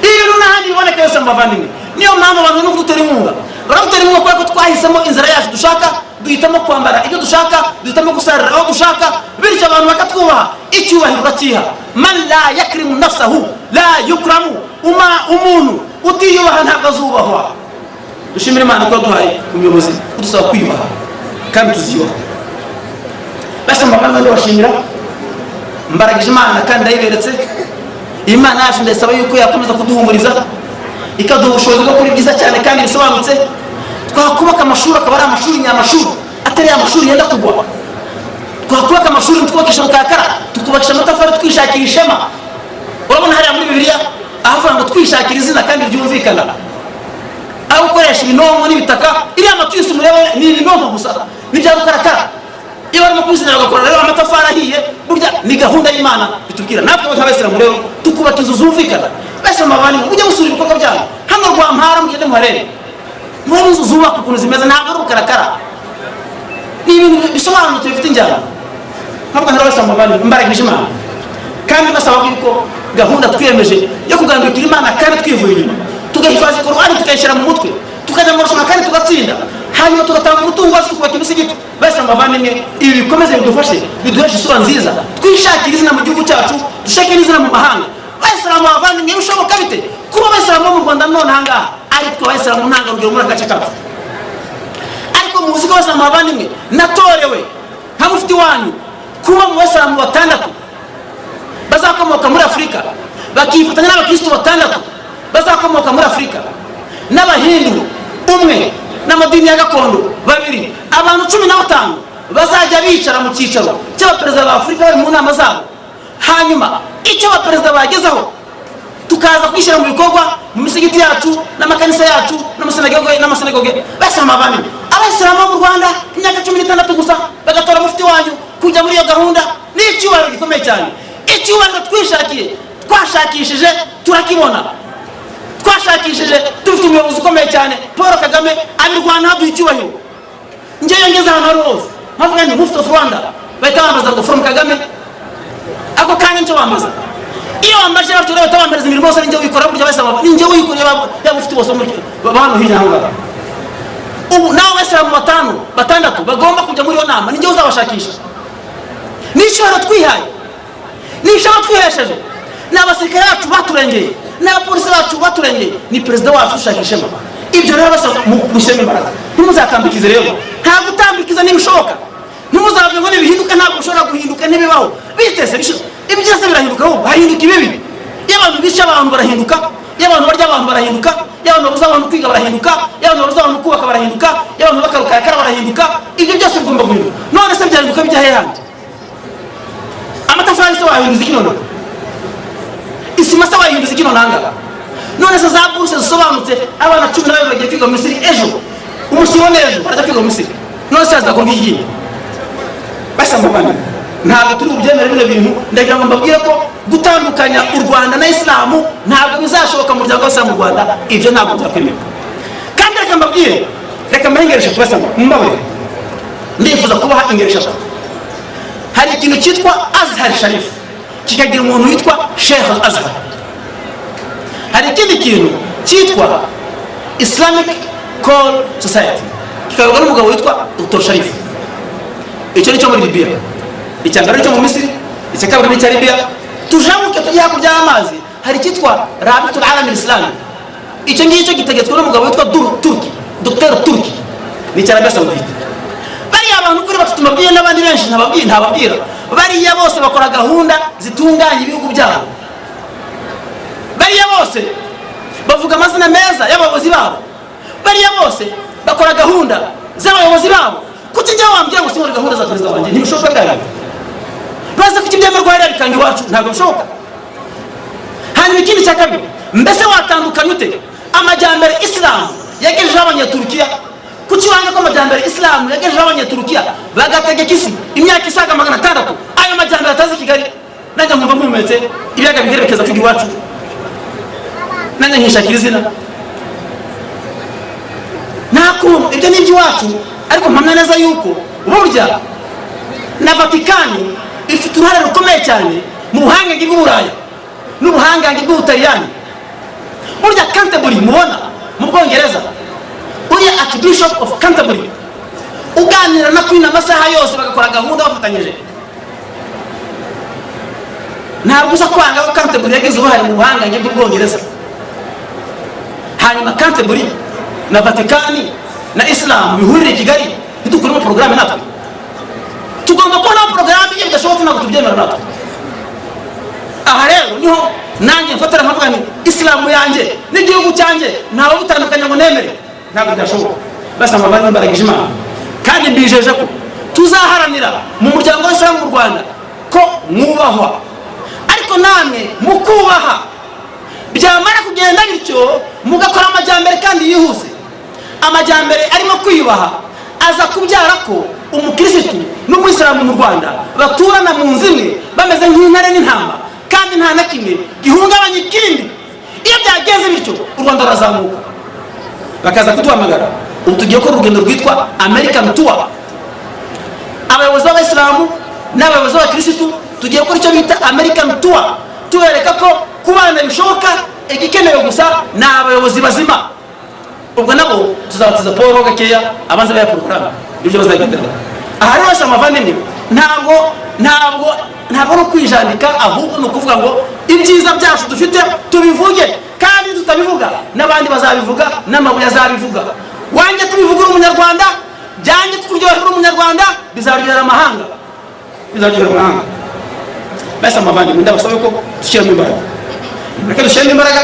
Iyo n'ahandi biboneka yose mu bavandimwe. Niyo mpamvu abantu no kudutera inkunga, baradutera inkunga kubera ko twahisemo inzira yacu dushaka, duhitamo kwambara ibyo dushaka, duhitamo gusarira aho dushaka, bityo abantu bakatwubaha, icyubahiro bakiha. Man la yakrimu nafsahu la yukramu. Umuntu utiyubaha ntabwo azubahwa. Dushimira Imana ko duhaye umuyobozi udusaba kwiyubaha kandi tuziyubaha. Basi mbabana bashimira mbaragije Imana kandi ndayiberetse. Imana yacu ndasaba yuko yakomeza kuduhumuriza, ikaduha ubushobozi bwo kuri byiza cyane kandi bisobanutse. Twakubaka amashuri akaba ari amashuri nyamashuri, atari amashuri yenda kugwa. Twakubaka amashuri twubakisha mukakara, tukubakisha amatafari twishakira ishema. Urabona hariya muri Bibiliya ahavuga ngo twishakira izina kandi ryumvikana. Aho ukoresha ibinonko n'ibitaka, iriya amatusi murebe ni ibinonko gusa, n'ibya rukarakara. Iyo barimo kubisenya bagakora rero amatafari ahiye, burya ni gahunda y'Imana bitubwira. Natwe nk'Abayisilamu rero tukubaka inzu zumvikana. Bese mabani ujye musura ibikorwa byanyu hano Rwampara, mugende muharebe muri inzu zubaka ukuntu zimeze, ntabwo ari ukarakara, ni ibintu bisobanutse bifite injyana. Ntabwo rero bese mabani mbaragije Imana kandi basaba ko gahunda twiyemeje yo kugandukira Imana kandi twivuye inyuma, tugahifaza Qur'an tukayishyira mu mutwe, tukajya mu rushanwa kandi tugatsinda, hanyuma tugatanga umutungo wacu tukubaka imisigiti. Bese mabavandimwe ibi bikomeze bidufashe, biduheshe isura nziza, twishakire izina mu gihugu cyacu, dushake n'izina mu mahanga. Abayisilamu bavandimwe bishoboka bite kuba Abayisilamu mu Rwanda none ahangaha ari twe Abayisilamu ntangarugero muri agace kacu, ariko mu buzima bw'Abayisilamu bavandimwe natorewe nka mufti wanyu kuba mu Bayisilamu 6 bazakomoka muri Afurika, bakifatanya n'abakristo 6 bazakomoka muri Afurika, n'abahindu 1 n'amadini ya gakondo 2, abantu 15 bazajya bicara mu cyicaro cy'abaperezida ba Afurika bari mu nama zabo. Hanyuma icyo abaperezida bagezeho tukaza kwishyira mu bikorwa mu misigiti yacu n'amakanisa yacu n'amasinagoge. Bese amavani Abayisilamu mu Rwanda imyaka 16 gusa bagatora mufti wanyu kujya muri iyo gahunda, n'icyubahiro gikomeye cyane. Icyubahiro twishakiye, twashakishije turakibona, twashakishije dufite umuyobozi ukomeye cyane Paul Kagame abirwana haduha icyubahiro. Ngewe ngeze ahantu hose nkavuga ni Mufti of Rwanda, bahita bambaza ngo from Kagame, ako kanya nicyo bambaza. Iyo bambaje batyo rero tabambereza imirimo yose ninjye uyikora, burya Abayisilamu ninjye uyikoreye ya Mufti bose muri hano hirya aho ngaho. Ubu nawe Abayisilamu 6 bagomba kujya muri iyo nama, ninjye uzabashakisha. N'icyubahiro twihaye, n'ishema twihesheje, n'abasirikare bacu baturengeye, n'abapolisi bacu baturengeye, ni perezida wacu ushaka ishema. Ibyo rero basa mushyiremo imbaraga, ntimuzatambikize rero, nta gutambikiza n'ibishoboka. Ntimuzavuge ngo nibihinduka, ntabwo ushobora guhinduka, ntibibaho. Bitese ibyose birahinduka, ahubwo hahinduka ibibi. Iyo abantu bica abantu barahinduka, iyo abantu barya abantu barahinduka, iyo abantu babuza abantu kwiga barahinduka, iyo abantu babuza abantu kubaka barahinduka, iyo abantu bakarukakara barahinduka. Ibyo byose bigomba guhinduka. None se byahinduka bijya he handi? Amatafari se wahinduza iki none? Isima se wahinduza iki none ahangaha? None se za buruse zisobanutse abana 12 bagiye kwiga mu Misiri ejo, umunsi wa ejo barajya kwiga mu Misiri. None se azakorwa iki? Basa mbabana ntabwo turi ubyemere bino bintu. Ndagira ngo mbabwire ko gutandukanya u Rwanda na Islamu ntabwo bizashoboka mu muryango wose mu Rwanda. Ibyo ntabwo byakwemerwa. Kandi reka mbabwire, reka mbahengereshe kubasa mbabwire, ndifuza kubaha ingeresha. Hari ikintu cyitwa Azhar Sharif, kikagira umuntu witwa Sheikh Al-Azhar. Hari ikindi kintu cyitwa Islamic Call Society, kikagira n'umugabo witwa Dr. Sharif. Icyo ni cyo muri Libya, icya mbere cyo mu Misiri, icya kabiri ni cya Libya. Tujamuke tujya hakurya y'amazi, hari cyitwa Rabitul Alam Al-Islami. Icyo ngicyo gitegetswe n'umugabo witwa Turki, Dr. Turki, ni cya Arabia Saudite. Bari abantu kuri batatu mabwiye n'abandi benshi ntababwira bariya bose bakora gahunda zitunganya ibihugu byabo, bariya bose bavuga amazina meza y'abayobozi babo, bariya bose bakora gahunda z'abayobozi babo. Kuki njya wambwira ngo sinkora gahunda za perezida wanjye? Ntibishoboka bwawe. Baza kuki byemerwa rero bikanga iwacu? Ntabwo bishoboka. Hanyuma ikindi cya kabiri, mbese watandukanye ute amajyambere Islam yagejejeho abanyaturukiya? Kuki wanga ko amajyambere Islam yagejejeho abanyaturukiya bagategeka isi imyaka isaga 600, ayo majyambere atazi Kigali? Nanjye nkumva mpumetse ibiyaga biherekeza kwiga iwacu, nanjye nkishakira izina. Nakuntu ibyo ni iby'iwacu, ariko mpamya neza yuko burya na Vatikani ifite uruhare rukomeye cyane mu buhangange bw'Uburayi n'ubuhangange bw'Ubutaliyani. Burya Canterbury mubona mu Bwongereza, uriya Archbishop of Canterbury uganira na Queen amasaha yose bagakora gahunda bafatanyije. Ntabwo uza kwanga ko Canterbury yagize uruhare mu buhangange bw'Ubwongereza. Hanyuma Canterbury na Vatikani na Islam bihurire i Kigali ntidukuremo porogaramu natwe. Tugomba kubona porogaramu iyo bidashobotse ntabwo tubyemera natwe. Aha rero niho nanjye mfatira nkavuga ni Islam yanjye n'igihugu cyanjye ntawe bitandukanya ngo nemere. Ntabwo byashoboka. Basa amabanga imbaraga Imana, kandi mbijeje ko tuzaharanira mu muryango w'Islam mu Rwanda ko mwubahwa, ariko namwe mukubaha. Byamara kugenda bityo mugakora amajyambere kandi yihuse. Amajyambere arimo kwiyubaha aza kubyara ko umukirisitu n'umuyisilamu mu Rwanda baturana mu nzu imwe bameze nk'intare n'intama, kandi nta na kimwe gihungabanya ikindi. Iyo byagenze bityo u Rwanda rurazamuka. Bakaza kuduhamagara, ubu tugiye ko urugendo rwitwa American Tour. Abayobozi b'Abayisilamu n'abayobozi b'Abakirisitu tugiye gukora icyo bita American Tour, tubereka ko kubana bishoboka, igikenewe gusa ni abayobozi bazima. Ubwo nabo tuzabatiza Paul gakeya abanza baya porogaramu ibyo bazagendera. Aha rero amavandimwe, ntabwo no kwijandika, ahubwo no kuvuga ngo ibyiza byacu dufite tubivuge, kandi tutabivuga n'abandi bazabivuga, n'amabuye azabivuga. Wanjye tubivuga umunyarwanda, byanjye tukuryohera umunyarwanda, bizaryohera amahanga, bizaryohera amahanga. Basa amavandimwe, ndabasabe ko dushyiramo imbaraga, reka dushyiremo imbaraga,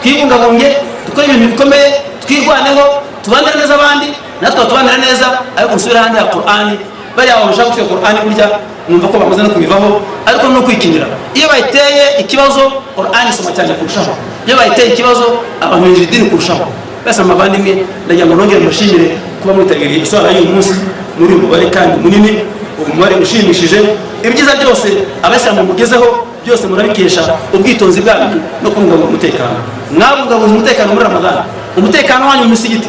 twibungabunge, dukore ibintu bikomeye, twirwaneho, tubandire neza abandi, natwe tubandire neza. Ariko nsubira hanze ya Qur'ani, bariya babashaka kwiga Qur'ani burya numva ko bamaze no kubivaho, ariko no kwikinira. Iyo bayiteye ikibazo Qur'ani soma cyane kurushaho, iyo bayiteye ikibazo abantu binjira idini kurushaho. Basa amavandimwe, ndagira ngo nongere mushimire kuba mwitabiriye isura y'uyu munsi muri uyu mubare kandi munini, umubare ushimishije. Ibyiza byose Abayisilamu mugezeho byose murabikesha ubwitonzi bwanyu no kubungabunga umutekano. Mwabungabunga umutekano muri Ramadani, umutekano wanyu mu misigiti,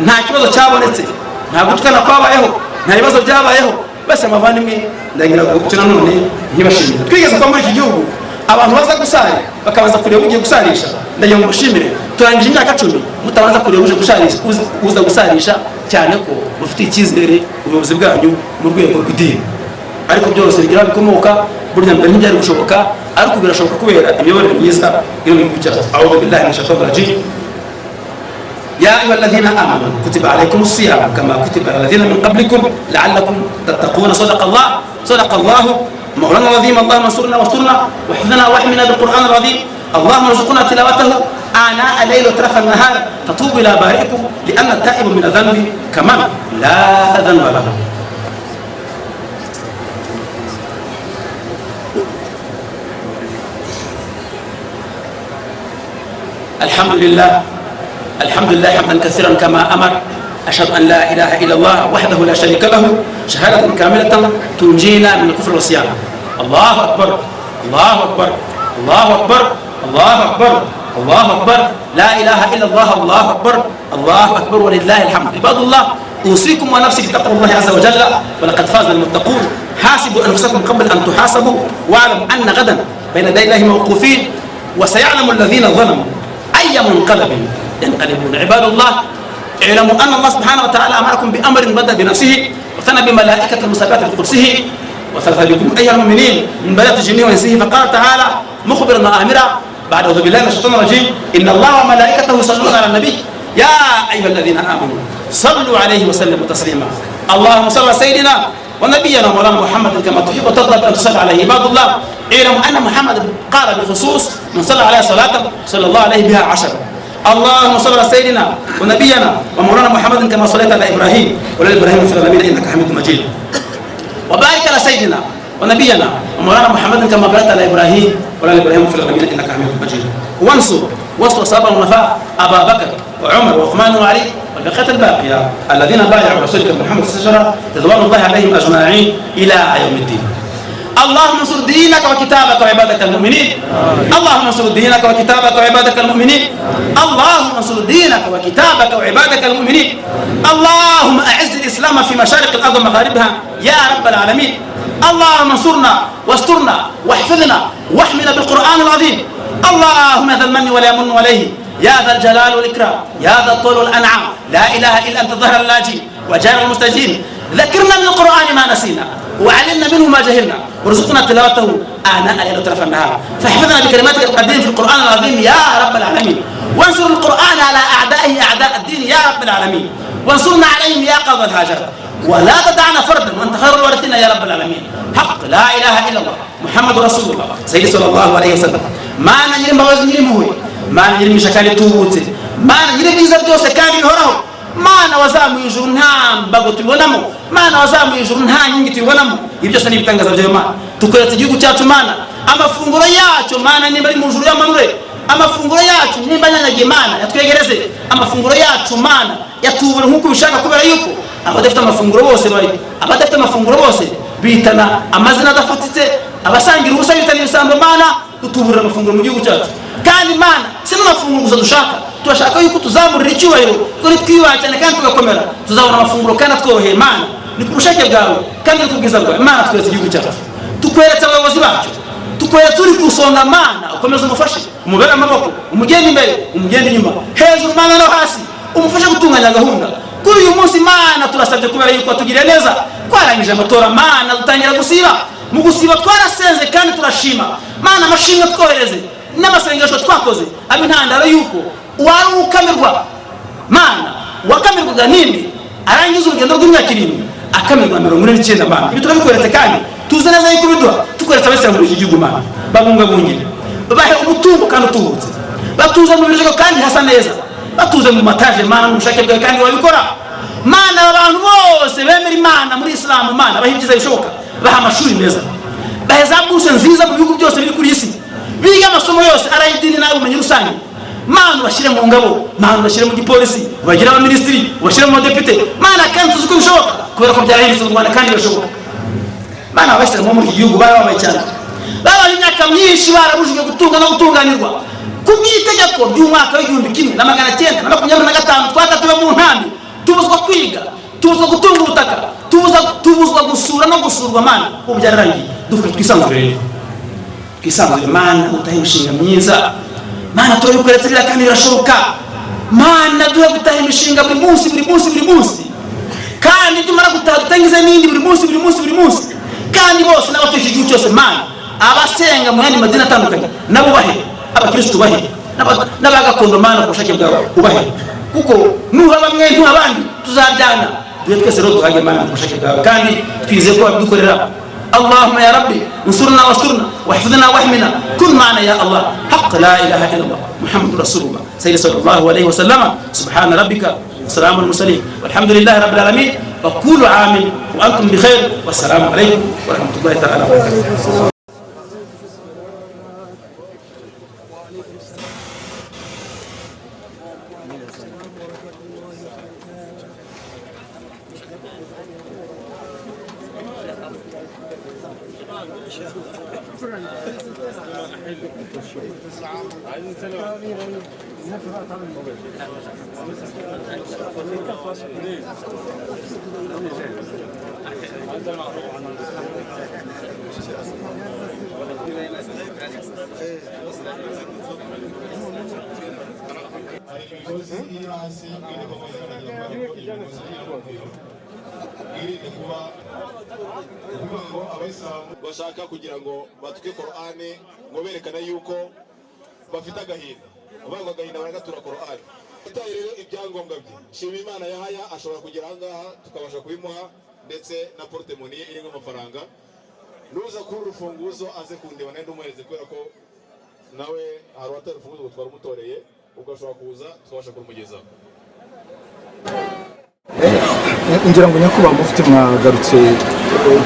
nta kibazo cyabonetse, nta gutukana kwabayeho, nta bibazo byabayeho. Basa amavandimwe, ndagira ngo cyo nanone ntibashimire. Twigeze kwa muri iki gihugu abantu baza gusara bakabaza kureba ugiye gusarisha, ndagira ngo mushimire. Turangije imyaka 10 mutabanza kureba uje gusharisha, uza gusarisha, cyane ko mufite icyizere ubuyobozi bwanyu mu rwego rw'idini. Ariko byose bigira bikomoka burya mbere ntibyari gushoboka, ariko birashoboka kubera imiyoborere myiza iri mu gihugu cyacu. A'udhu billahi minash shaitanir rajim. يا أيها الذين آمنوا كتب عليكم الصيام كما كتب على الذين من قبلكم لعلكم تتقون. صدق الله مولانا العظيم. اللهم انصرنا واسترنا واحفظنا واحمنا بالقرآن العظيم. اللهم ارزقنا تلاوته آناء الليل وأطراف النهار فتوبوا إلى بارئكم لأن التائب من الذنب كمن لا ذنب له. الحمد لله حمدا كثيرا كما أمر. أشهد أن لا إله إلا الله وحده لا شريك له شهادة كاملة تنجينا من الكفر والصيام. الله أكبر الله أكبر الله أكبر الله أكبر الله أكبر لا إله إلا الله الله أكبر الله أكبر ولله الحمد. عباد الله، أوصيكم ونفسي بتقوى الله عز وجل، ولقد فاز المتقون. حاسبوا أنفسكم قبل أن تحاسبوا، واعلموا أن غدا بين يدي الله موقوفين، وسيعلم الذين ظلموا أي منقلب ينقلبون. عباد الله، اعلموا أن الله سبحانه وتعالى أمركم بأمر بدأ بنفسه وثنى بملائكة المسابات بقدسه وثلث بكم أيها المؤمنين من بيات الجن وإنسه. فقال تعالى مخبرا وآمرا بعد أعوذ بالله من الشيطان الرجيم: إن الله وملائكته يصلون على النبي يا أيها الذين آمنوا صلوا عليه وسلموا تسليما. اللهم صل على سيدنا ونبينا مولانا محمد كما تحب وترضى أن تصلي عليه. عباد الله اعلموا أن محمد قال بخصوص من صلى عليه صلاة صلى الله عليه بها 10. اللهم صل على سيدنا ونبينا ومولانا محمد كما صليت على إبراهيم وعلى إبراهيم في العالمين إنك حميد مجيد. وبارك على سيدنا ونبينا ومولانا محمد كما باركت على إبراهيم وعلى إبراهيم في العالمين إنك حميد مجيد. وانصر وسط صحابة الوفاء أبا بكر وعمر وعثمان وعلي والبقية الباقية الذين بايعوا رسولك محمد صلى الله عليه وسلم رضوان الله عليهم أجمعين إلى يوم الدين. اللهم انصر دينك وكتابك وعبادك المؤمنين. اللهم انصر دينك وكتابك وعبادك المؤمنين. اللهم انصر دينك وكتابك وعبادك المؤمنين. اللهم أعز الإسلام في مشارق الأرض ومغاربها يا رب العالمين. اللهم انصرنا واسترنا واحفظنا واحمنا بالقرآن العظيم. اللهم ذا المن ولا يمن عليه يا ذا الجلال والإكرام يا ذا الطول والأنعام لا إله إلا أنت ظهر اللاجئ وجار المستجيب. ذكرنا من القرآن ما نسينا وعلمنا منه ما جهلنا وارزقنا تلاوته آناء الليل وطرف النهار فاحفظنا بكلماتك القديم في القرآن العظيم يا رب العالمين. وانصر القرآن على أعدائه أعداء الدين يا رب العالمين. وانصرنا عليهم يا قاضي الحاجات ولا تدعنا فردا وانت خير الوارثين يا رب العالمين. حق لا إله إلا الله محمد رسول الله سيدي صلى الله عليه وسلم. ما نجرم بوزن نجرمه ما نجرم شكال توبوت ما نجرم بيزر سكان يهره ما نوزام يجرنها بقول تبونمو ما نوزام يجرنها ينجي تبونمو يبجى سني بتنجز الجماعة تقول تجيبوا تشاتو مانا أما فنغريات مانا نبري مجريا منوري أما فنغريات نبني نجمانا يتكلم جرسي أما فنغريات مانا يتوبر هوكو شاكا كبر يوكو أما دفت ما فنغروسي باي أما دفت ما فنغروسي بيتنا أما زنا دفتته أما سانجر وسايل تاني يسام مانا utubura amafunguro mu gihugu cyacu kandi Imana si n'amafunguro gusa dushaka turashaka yuko tuzamura icyubahiro kuri twibaha cyane kandi tugakomera tuzabona amafunguro kandi tworoheye Imana ni ku bushake bwawe kandi ku bwiza bwawe Imana twese igihugu cyacu tukweretse abayobozi bacu tukweretse uri kusonga Imana ukomeza umufashe umubera amaboko umugenda imbere umugenda inyuma hejuru Imana no hasi umufashe gutunganya gahunda kuri uyu munsi Imana turasabye kubera yuko tugire neza twarangije amatora Imana dutangira gusiba mu gusiba twarasenze kandi turashima Mana amashimwe twohereze n'amasengesho twakoze abintandaro yuko wari ukamirwa Mana wakamirwaga nini arangiza urugendo rw'imyaka 7 akamirwa 49 Mana ibi turabikweretse kandi tuze neza yuko biduha tukweretse abese muri iki gihugu Mana babunga bungire babahe umutungo kandi utubutse batuze mu birego kandi hasa neza batuze mu mataje Mana mu bushake bwawe kandi wabikora Mana abantu bose bemera Imana muri Islam Mana bahibyiza bishoboka baha amashuri meza baheza buse nziza mu bihugu byose biri kuri isi biga amasomo yose arayidini nawe umenye rusange Mana bashire mu ngabo Mana bashire mu gipolisi bagira aba ministry bashire mu deputy Mana kandi tuzuko bishoboka kubera ko byarahindutse mu Rwanda kandi bishoboka Mana bashire mu gihugu babaye cyane baba imyaka myinshi barabujijwe gutunga no gutunganirwa kubyitegeko by'umwaka w'1925 twakatiwe mu ntambi tubuzwa kwiga tubuzwa gutunga ubutaka tubuzwa gusura no gusurwa Mana ubu byararangiye dufite twisanzure Mana utahe imishinga myiza Mana turabikweretse bira kandi birashoboka Mana duhe gutaha imishinga buri munsi kandi tumara gutaha dutangize n'indi buri munsi kandi bose n'abatuye igihugu cyose Mana abasenga mu yandi madini atandukanye nabo bahe abakristo bahe n'abagakondo Mana kubushake bwawe ubahe kuko nuha bamwe abandi tuzabyana duhe twese rero duhage Mana kubushake bwawe kandi twize ko babidukorera اللهم يا ربي انصرنا واسترنا واحفظنا واحمنا كن معنا يا الله حق لا اله الا الله محمد رسول الله سيدنا صلى الله عليه وسلم سبحان ربك وسلام المرسلين والحمد لله رب العالمين وكل عام وانتم بخير والسلام عليكم ورحمه الله تعالى وبركاته. bashaka kugira ngo batuke Qur'ani ngo berekana yuko bafite agahinda ubavuga agahinda baragatura Qur'ani ibyangombwa bye shima Imana yahaya ashobora kugera ahangaha tukabasha kubimuha ndetse na portemoni irimo amafaranga nuza kuri urufunguzo aze kundeba nende umuhereze kubera ko nawe hari atari urufunguzo gutwara umutoreye ugashobora kuza tukabasha kurumugezaho. ngira ngo nyakubahwa mufite mwagarutse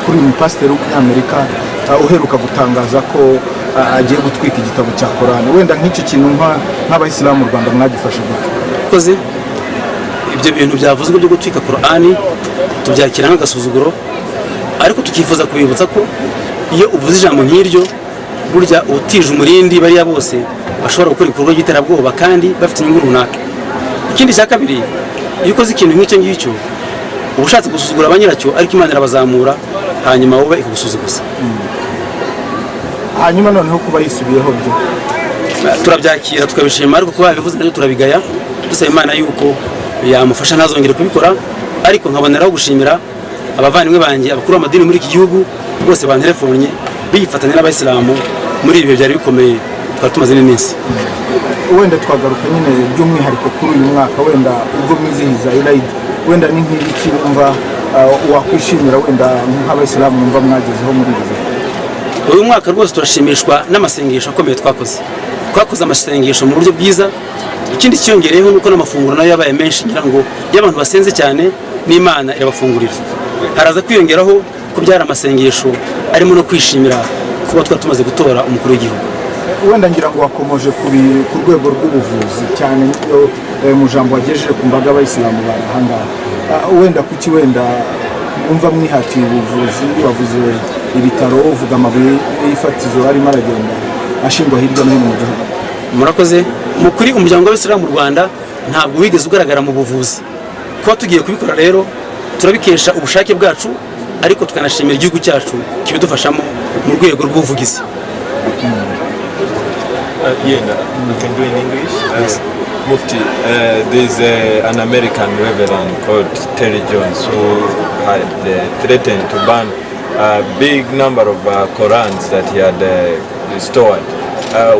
kuri uyu pasiteri w'Amerika uheruka gutangaza ko agiye gutwika igitabo cya Korani. Wenda nk'icyo kintu nk'abayisilamu mu Rwanda mwagifashe gute? Koze ibyo bintu byavuzwe byo gutwika Korani tubyakira nk'agasuzuguro, ariko tukifuza kubibutsa ko iyo uvuze ijambo nk'iryo burya utije umurindi bariya bose bashobora gukora ibikorwa by'iterabwoba kandi bafite inyungu runaka. Ikindi cya kabiri, iyo ukoze ikintu nk'icyo ngicyo uba ushatse gusuzugura abanyiracyo, ariko Imana irabazamura hanyuma wowe ikagusuzuguza. Hanyuma noneho kuba yisubiyeho byo turabyakira tukabishima, ariko kuba bivuze nabyo turabigaya, dusaba Imana yuko yamufasha ntazongere kubikora. Ariko nkaboneraho gushimira abavandimwe banjye abakuru b'amadini muri iki gihugu bose banterefonye bifatanya n'abayisilamu muri ibi byari bikomeye twari tumazemo iminsi. Wenda twagaruka nyine by'umwihariko kuri uyu mwaka, wenda ubwo mwizihiza Eid, wenda ni nk'iki wumva wakwishimira wenda nk'abayisilamu mwumva mwagezeho muri ibi? Uyu mwaka rwose turashimishwa n'amasengesho akomeye twakoze amasengesho mu buryo bwiza. Ikindi cyongereyeho nuko n'amafunguro nayo yabaye menshi, ngira ngo iyo abantu basenze cyane n'Imana irabafungurira. Haraza kwiyongeraho ko byari amasengesho arimo no kwishimira kuba tumaze gutora umukuru w'igihugu. Wenda ngira ngo wakomoje ku rwego rw'ubuvuzi cyane mu jambo wagejeje ku mbaga y'abayisilamu barahangaha. Wenda kuki wenda umva mwihatiye ubuvuzi, wavuze ibitaro, uvuga amabuye y'ifatizo arimo aragenda ashingwa hirya no hino mu gihugu? Murakoze. Mukuri umuryango w'Abisilamu mu Rwanda ntabwo wigeze ugaragara mu buvuzi. Kuba tugiye kubikora rero turabikesha ubushake bwacu, ariko tukanashimira igihugu cyacu kibidufashamo mu rwego rw'ubuvugizi. You can do in English? Yes. Mufti, there's an American reverend called Terry Jones who had threatened to ban a big number of Qurans that he had stored.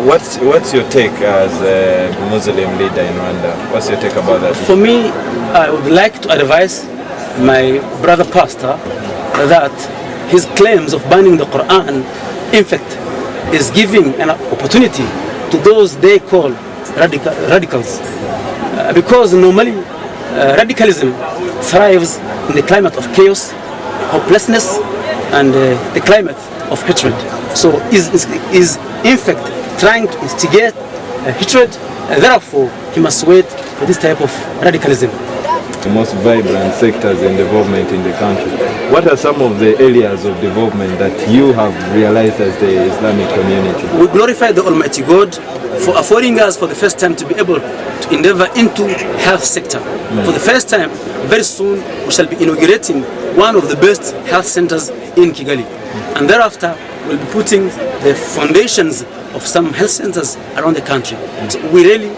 What's your take as a Muslim leader in Rwanda? What's your take about that? For me, I would like to advise my brother pastor that his claims of banning the Quran, in fact, is giving an opportunity to those they call radicals. Because normally radicalism thrives in the climate of chaos, hopelessness, and the climate of hatred. So is in fact trying to instigate hatred, therefore he must wait for this type of radicalism. The most vibrant sectors in development in the country. What are some of the areas of development that you have realized as the Islamic community? We glorify the Almighty God for affording us for the first time to be able to endeavor into health sector. For the first time, very soon we shall be inaugurating one of the best health centers in Kigali. And thereafter we'll be putting the foundations of some health centers around the country. So we really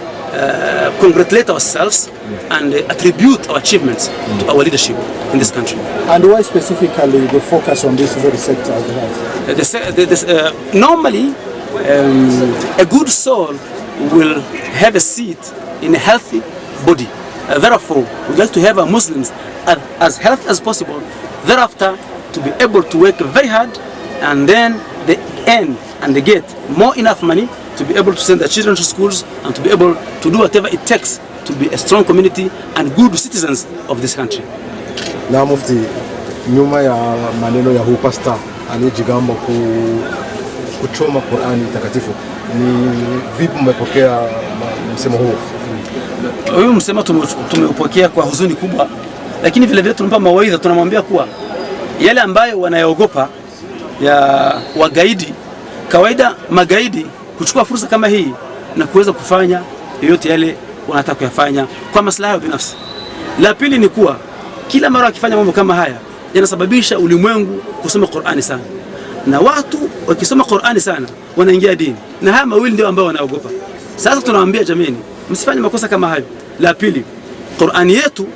congratulate ourselves and attribute our achievements to our leadership in this country. And why specifically the focus on this very sector? Normally, a good soul will have a seat in a healthy body. Therefore, we'd like to have our Muslims as healthy as possible. Thereafter, to be able to work very hard, and then they earn and they get more enough money to be able to send their children to schools and to be able to do whatever it takes to be a strong community and good citizens of this country. Na Mufti, nyuma ya maneno ya pastor aliyejigamba kuchoma Qur'ani takatifu, ni vipi mmepokea msemo huo? Huyu msemo tumeupokea kwa huzuni kubwa, lakini vile vile tunampa mawaidha, tunamwambia kuwa yale ambayo wanayogopa ya wagaidi, kawaida magaidi kuchukua fursa kama hii na kuweza kufanya yoyote yale wanataka kuyafanya kwa maslahi yao binafsi. La pili ni kuwa kila mara wakifanya mambo kama haya yanasababisha ulimwengu kusoma Qur'ani sana, na watu wakisoma Qur'ani sana wanaingia dini, na haya mawili ndio ambao wanaogopa. Sasa tunawaambia jameni, msifanye makosa kama hayo. La pili, Qur'ani yetu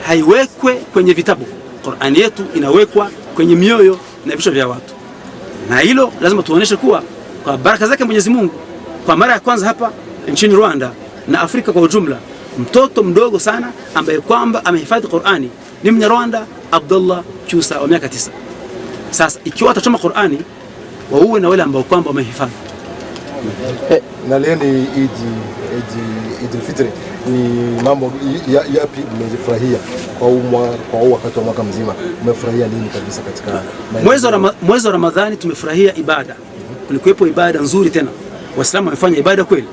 haiwekwe kwenye vitabu. Qur'ani yetu inawekwa kwenye mioyo na vichwa vya watu, na hilo lazima tuoneshe kuwa kwa baraka zake Mwenyezi Mungu, kwa mara ya kwanza hapa nchini Rwanda na Afrika kwa ujumla, mtoto mdogo sana ambaye kwamba amehifadhi Qur'ani ni Mnyarwanda Abdullah Chusa wa miaka 9. Sasa ikiwa atachoma Qur'ani wauwe na wale ambao kwamba wamehifadhi. Na leo ni Eid al-Fitr, ni mambo yapi mmefurahia kwa wakati wa mwaka mzima? Mmefurahia nini kabisa katika mwezi wa Ramadhani? Tumefurahia ibada, kulikuwepo ibada nzuri, tena Waislamu wamefanya ibada kweli.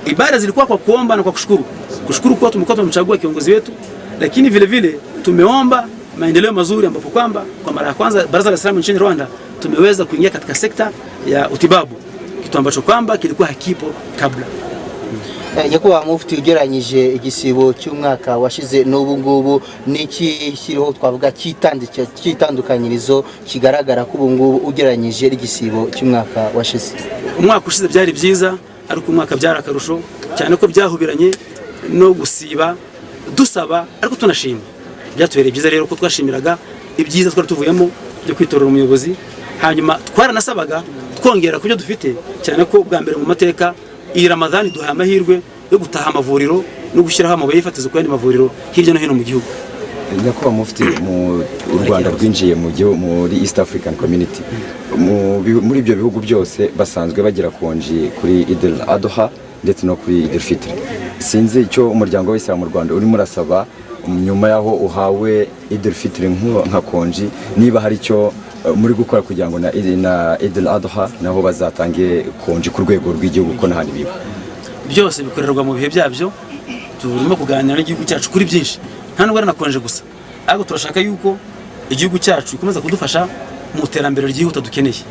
Ibada zilikuwa kwa kuomba na kwa kushukuru kwa tumekuwa tumemchagua kiongozi wetu, lakini vile vile tumeomba maendeleo mazuri, ambapo kwamba kwa mara ya kwanza Baraza la Islamu nchini Rwanda tumeweza kuingia katika sekta ya utibabu, kitu ambacho kwamba kilikuwa hakipo kabla. Nyakubahwa Mufti, ugereranyije igisibo cy'umwaka washize n'ubu ngubu niki kiriho twavuga cyitandukanyirizo kigaragara ko ubu ngubu ugereranyije igisibo cy'umwaka washize? Umwaka ushize byari byiza, ariko umwaka byari akarusho cyane ko byahubiranye no gusiba dusaba, ariko tunashima. Byatubereye byiza rero ko twashimiraga ibyiza twari tuvuyemo byo kwitorera umuyobozi, hanyuma twaranasabaga twongera kubyo dufite, cyane ko bwa mbere mu mateka iyi Ramadhani duhaye amahirwe yo gutaha amavuriro no gushyiraho amabuye y'ifatizo ku yandi mavuriro hirya no hino mu gihugu. Nyakubahwa Mufti, u Rwanda rwinjiye muri East African Community. Muri ibyo bihugu byose basanzwe bagira konji kuri Eid al-Adha ndetse no kuri Eid al-Fitr. Sinzi icyo umuryango w'Islam mu Rwanda urimo urasaba nyuma yaho uhawe Eid al-Fitr nka konji, niba hari icyo muri gukora kugira ngo na Eid al-Adha naho bazatange konji ku rwego rw'igihugu ko n'ahandi biba. Byose bikorerwa mu bihe byabyo, turimo kuganira n'igihugu cyacu kuri byinshi, nta nubwo nakonje gusa, ariko turashaka yuko igihugu cyacu gikomeza kudufasha mu iterambere ryihuta dukeneye.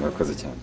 Murakoze cyane.